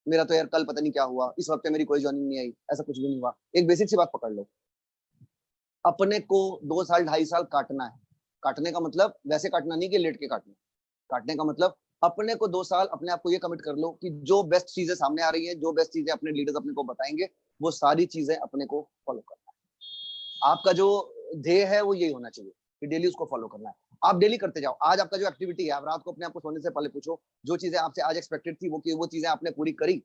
मेरा तो यार कल पता नहीं क्या हुआ, इस हफ्ते मेरी कोई ज्वाइनिंग नहीं आई, ऐसा कुछ भी नहीं हुआ, एक बेसिक सी बात पकड़ लो, अपने को 2 साल 2.5 साल काटना है। काटने का मतलब वैसे काटना नहीं कि लेट के काटना, काटने का मतलब अपने को 2 साल अपने आप को ये कमिट कर लो कि जो बेस्ट चीजें सामने आ रही है, जो बेस्ट चीजें अपने लीडर्स अपने को बताएंगे, वो सारी चीजें अपने को फॉलो करना है। आपका जो ध्येय है वो यही होना चाहिए कि डेली उसको फॉलो करना है। आप डेली करते जाओ। आज आपका जो एक्टिविटी है, आप रात को अपने आप को सोने से पहले पूछो, जो चीजें आपसे आज एक्सपेक्टेड थी वो चीजें आपने पूरी करी?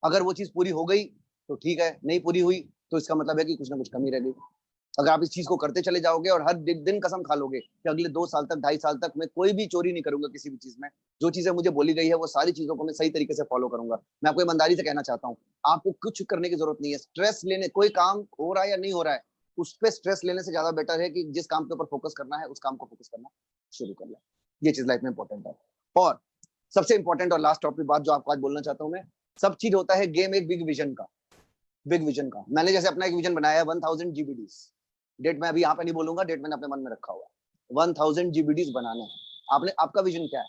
अगर वो चीज पूरी हो गई तो ठीक है, नहीं पूरी हुई तो इसका मतलब है कि कुछ ना कुछ कमी रह गई। अगर आप इस चीज को करते चले जाओगे और हर दिन कसम खा लोगे कि अगले 2 साल तक, 2.5 साल तक मैं कोई भी चोरी नहीं करूंगा किसी भी चीज में, जो चीजें मुझे बोली गई है वो सारी चीजों को मैं सही तरीके से फॉलो करूंगा। मैं आपको ईमानदारी से कहना चाहता हूँ, आपको कुछ करने की जरूरत नहीं है। स्ट्रेस लेने, कोई काम हो रहा है या नहीं हो रहा है, उस पर स्ट्रेस लेने से ज्यादा बेटर है कि जिस काम के ऊपर फोकस करना है उस काम को फोकस करना शुरू कर लें। ये चीज लाइफ में इंपॉर्टेंट है। और सबसे इंपॉर्टेंट और लास्ट टॉपिक बात जो आपको आज बोलना चाहता हूँ मैं, सब चीज होता है गेम एक बिग विजन का। बिग विजन का मैंने जैसे अपना एक विजन बनाया है 1000 जीबीडीज। डेट मैं अभी यहाँ पे नहीं बोलूंगा, डेट मैंने अपने मन में रखा हुआ है। 1000 जीबीडीज बनाने हैं। आपने, आपका विजन क्या है?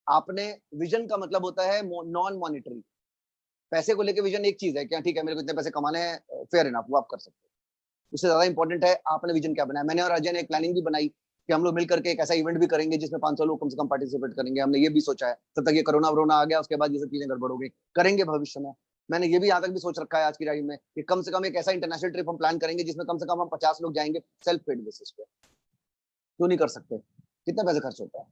आपने, विजन का मतलब होता है नॉन मॉनिटरी। पैसे को लेकर विजन एक चीज है, क्या ठीक है मेरे को इतने पैसे कमाने हैं, फेयर इनफ, वो आप कर सकते हो। उससे ज्यादा इंपॉर्टेंट है आपने विजन क्या बनाया। मैंने और अजय ने एक प्लानिंग भी बनाई कि हम लोग मिलकर के एक ऐसा इवेंट भी करेंगे जिसमें 500 लोग कम से कम पार्टिसिपेट करेंगे। हमने ये भी सोचा है, तब तक ये कोरोना वरोना आ गया, उसके बाद ये सब चीजें गड़बड़ हो गई, करेंगे भविष्य में। मैंने ये भी यहाँ तक भी सोच रखा है आज की टाइम में कि कम से कम एक ऐसा इंटरनेशनल ट्रिप हम प्लान करेंगे जिसमें कम से कम हम 50 लोग जाएंगे सेल्फ पेड बेसिस पे। क्यों नहीं कर सकते? कितना पैसे खर्च होता है,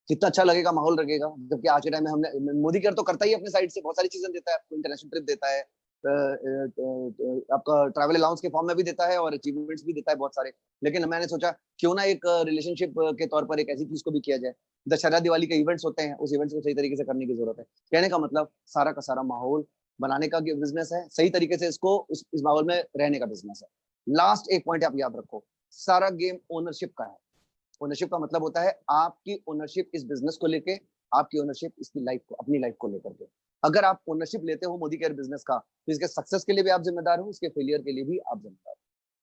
कितना अच्छा लगेगा, माहौल लगेगा। जबकि आज के टाइम में हमने, मोदी केयर तो करता ही अपने साइड से बहुत सारी चीजें देता है आपको, इंटरनेशनल ट्रिप देता है, आपका ट्रैवल अलाउंस के फॉर्म में भी देता है और अचीवमेंट्स भी देता है बहुत सारे। लेकिन मैंने सोचा क्यों ना एक रिलेशनशिप के तौर पर एक ऐसी चीज को भी किया जाए। दशहरा दिवाली के इवेंट्स होते हैं, उस इवेंट्स को सही तरीके से करने की जरूरत है। कहने का मतलब सारा का सारा माहौल बनाने का बिजनेस है, सही तरीके से इसको इस माहौल में रहने का बिजनेस है। लास्ट एक पॉइंट आप याद रखो, सारा गेम ओनरशिप का है। ओनरशिप का मतलब होता है आपकी ओनरशिप इस बिजनेस को लेके, आपकी ओनरशिप इसकी लाइफ को, अपनी लाइफ को लेकर के। अगर आप ओनरशिप लेते हो मोदी केयर बिजनेस का, तो इसके सक्सेस के लिए भी आप जिम्मेदार हो, इसके फेलियर के लिए भी आप जिम्मेदार हो।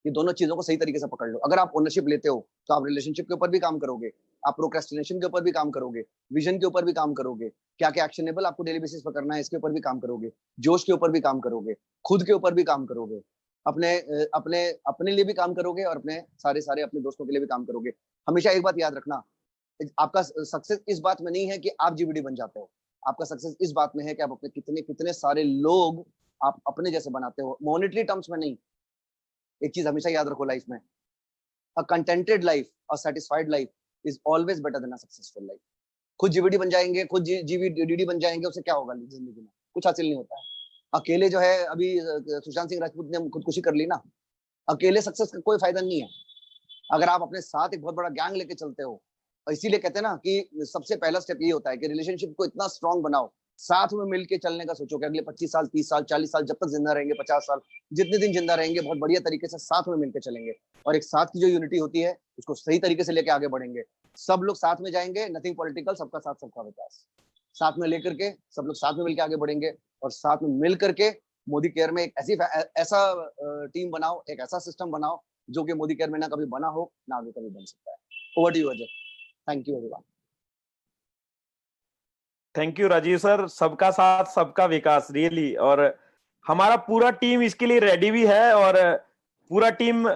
ये दोनों चीजों को सही तरीके से पकड़ लो। अगर आप ओनरशिप लेते हो तो आप रिलेशनशिप के ऊपर भी काम करोगे, आप प्रोक्रेस्टिनेशन के ऊपर भी काम करोगे, विजन के ऊपर भी काम करोगे, क्या क्या एक्शनेबल आपको डेली बेसिस पर करना है इसके ऊपर भी काम करोगे, जोश के ऊपर भी काम करोगे, खुद के ऊपर भी काम करोगे, अपने अपने अपने लिए भी काम करोगे और अपने सारे सारे अपने दोस्तों के लिए भी काम करोगे। हमेशा एक बात याद रखना, आपका सक्सेस इस बात में नहीं है कि आप जीबीडी बन जाते हो, आपका सक्सेस इस बात में है कि आप अपने कितने कितने सारे लोग आप अपने जैसे बनाते हो, मॉनेटरी टर्म्स में नहीं। एक चीज हमेशा याद रखो लाइफ में, a contented life, a satisfied life is always better than a successful life. खुद जीबीडी बन जाएंगे, खुद जीबीडी बन जाएंगे, उससे क्या होगा जिंदगी में? कुछ हासिल नहीं होता है। अकेले जो है, अभी सुशांत सिंह राजपूत ने खुदकुशी कर ली ना, अकेले सक्सेस का कोई फायदा नहीं है। अगर आप अपने साथ एक बहुत बड़ा गैंग लेके चलते हो, इसीलिए कहते हैं ना कि सबसे पहला स्टेप ये होता है कि रिलेशनशिप को इतना स्ट्रांग बनाओ, साथ में मिलके चलने का सोचो कि अगले 25 साल, 30 साल, 40 साल, जब तक जिंदा रहेंगे, 50 साल, जितने दिन जिंदा रहेंगे, बहुत बढ़िया तरीके से साथ में मिलकर चलेंगे। और एक साथ की जो यूनिटी होती है उसको सही तरीके से लेके आगे बढ़ेंगे। सब लोग साथ में जाएंगे, नथिंग पॉलिटिकल, सबका साथ सबका विकास। साथ में लेकर के सब लोग साथ में मिलकर आगे बढ़ेंगे और साथ में मिल करके मोदी केयर में एक ऐसा टीम बनाओ, एक ऐसा सिस्टम बनाओ जो कि मोदी केयर में ना कभी बना हो, ना आगे कभी बन सकता है। Over to you Ajay. Thank you everyone. Thank you Rajiv sir, सबका साथ सबका विकास, रियली। और हमारा पूरा टीम इसके लिए रेडी भी है, और पूरा टीम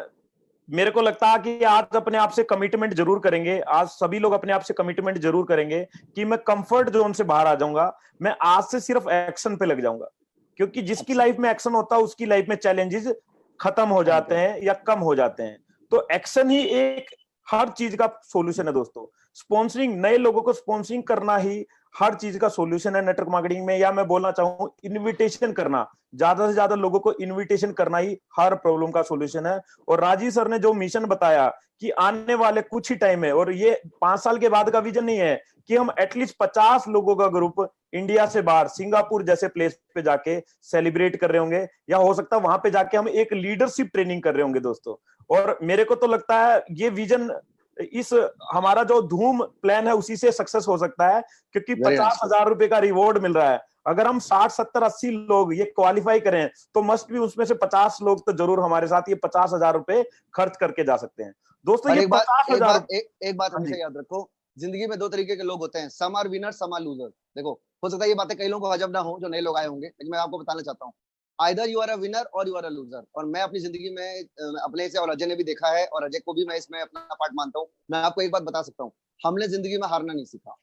मेरे को लगता है कि आज अपने आप से कमिटमेंट जरूर करेंगे। आज सभी लोग अपने आप से कमिटमेंट जरूर करेंगे कि मैं कंफर्ट जोन से बाहर आ जाऊंगा, मैं आज से सिर्फ एक्शन पे लग जाऊंगा। क्योंकि जिसकी लाइफ में एक्शन होता है उसकी लाइफ में चैलेंजेस खत्म हो जाते हैं या कम हो जाते हैं। तो एक्शन ही एक हर चीज का सॉल्यूशन है दोस्तों। स्पॉन्सरिंग, नए लोगों को स्पॉन्सरिंग करना ही हर चीज का सॉल्यूशन है नेटवर्क मार्केटिंग में। या मैं बोलना चाहूँ, इनविटेशन करना, ज्यादा से ज्यादा लोगों को इनविटेशन करना ही हर प्रॉब्लम का सॉल्यूशन है। और राजीव सर ने जो मिशन बताया कि आने वाले कुछ ही टाइम में, और ये 5 साल के बाद का विजन नहीं है, कि हम एटलीस्ट 50 लोगों का ग्रुप इंडिया से बाहर सिंगापुर जैसे प्लेस पे जाके सेलिब्रेट कर रहे होंगे, या हो सकता है वहां पे जाके हम एक लीडरशिप ट्रेनिंग कर रहे होंगे दोस्तों। और मेरे को तो लगता है ये विजन, इस हमारा जो धूम प्लान है उसी से सक्सेस हो सकता है, क्योंकि 50,000 रुपए का रिवॉर्ड मिल रहा है। अगर हम 60, 70, 80 लोग ये क्वालिफाई करें तो मस्ट भी उसमें से 50 लोग तो जरूर हमारे साथ ये 50,000 रुपए खर्च करके जा सकते हैं दोस्तों। ये 50,000। एक बात हमेशा याद रखो, जिंदगी में 2 तरीके के लोग होते हैं, some are winner, some are loser. देखो, हो सकता है ये बातें कई लोगों को अजब ना हो जो नए लोग आए होंगे, लेकिन मैं आपको बताना चाहता हूँ, either you are a winner और यू आर अ लूजर। और मैं अपनी जिंदगी में अपने से, और अजय ने भी देखा है, और अजय को भी मैं इसमें अपना पार्ट मानता हूँ। मैं आपको एक बात बता सकता हूँ, हमने जिंदगी में हारना नहीं सीखा।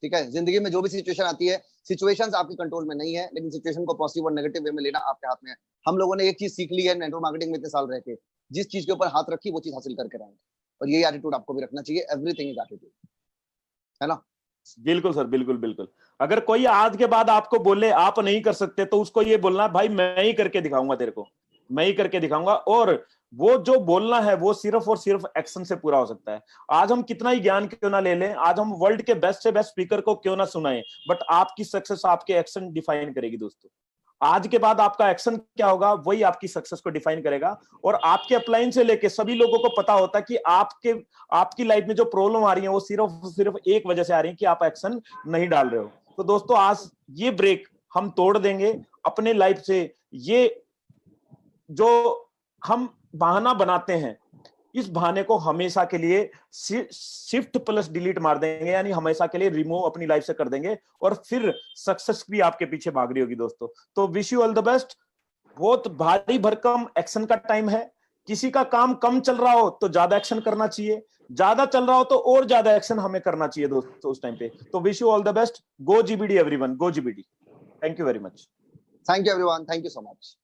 ठीक है, जिंदगी में जो भी सिचुएशन आती है, सिचुएशंस आपके कंट्रोल में नहीं है, लेकिन सिचुएशन को पॉजिटिव और नेगेटिव वे में लेना आपके हाथ में है। हम लोगों ने एक चीज सीख ली है नेटवर्क मार्केटिंग में इतने साल रह के, जिस चीज के ऊपर हाथ रखी वो चीज हासिल करके रहेंगे, और यही एटीट्यूड आपको भी रखना चाहिए। एवरीथिंग इज एटीट्यूड, है ना? बिल्कुल सर, बिल्कुल बिल्कुल। अगर कोई आज के बाद आपको बोले आप नहीं कर सकते, तो उसको ये बोलना भाई मैं ही करके दिखाऊंगा तेरे को, मैं ही करके दिखाऊंगा। और वो जो बोलना है वो सिर्फ और सिर्फ एक्शन से पूरा हो सकता है। आज हम कितना ही ज्ञान क्यों ना ले लें, आज हम वर्ल्ड के बेस्ट से बेस्ट स्पीकर को क्यों ना सुनाएं, बट आपकी सक्सेस आपके एक्शन डिफाइन करेगी दोस्तों। आज के बाद आपका एक्शन क्या होगा वही आपकी सक्सेस को डिफाइन करेगा। और आपके अपलाइन से लेके सभी लोगों को पता होता है कि आपकी लाइफ में जो प्रॉब्लम आ रही है वो सिर्फ एक वजह से आ रही है कि आप एक्शन नहीं डाल रहे हो। तो दोस्तों आज ये ब्रेक हम तोड़ देंगे अपने लाइफ से। ये जो हम बहाना बनाते हैं, इस बहाने को हमेशा के लिए शिफ्ट प्लस डिलीट मार देंगे, यानी हमेशा के लिए रिमूव अपनी लाइफ से कर देंगे, और फिर सक्सेस भी आपके पीछे भाग रही होगी दोस्तों। तो wish you all the best. बहुत भारी भरकम एक्शन का टाइम है। किसी का काम कम चल रहा हो तो ज्यादा एक्शन करना चाहिए, ज्यादा चल रहा हो तो और ज्यादा एक्शन हमें करना चाहिए दोस्तों उस टाइम पे। तो wish you all the best. Go GBD everyone, go GBD. Thank you very much. Thank you everyone, thank you so much.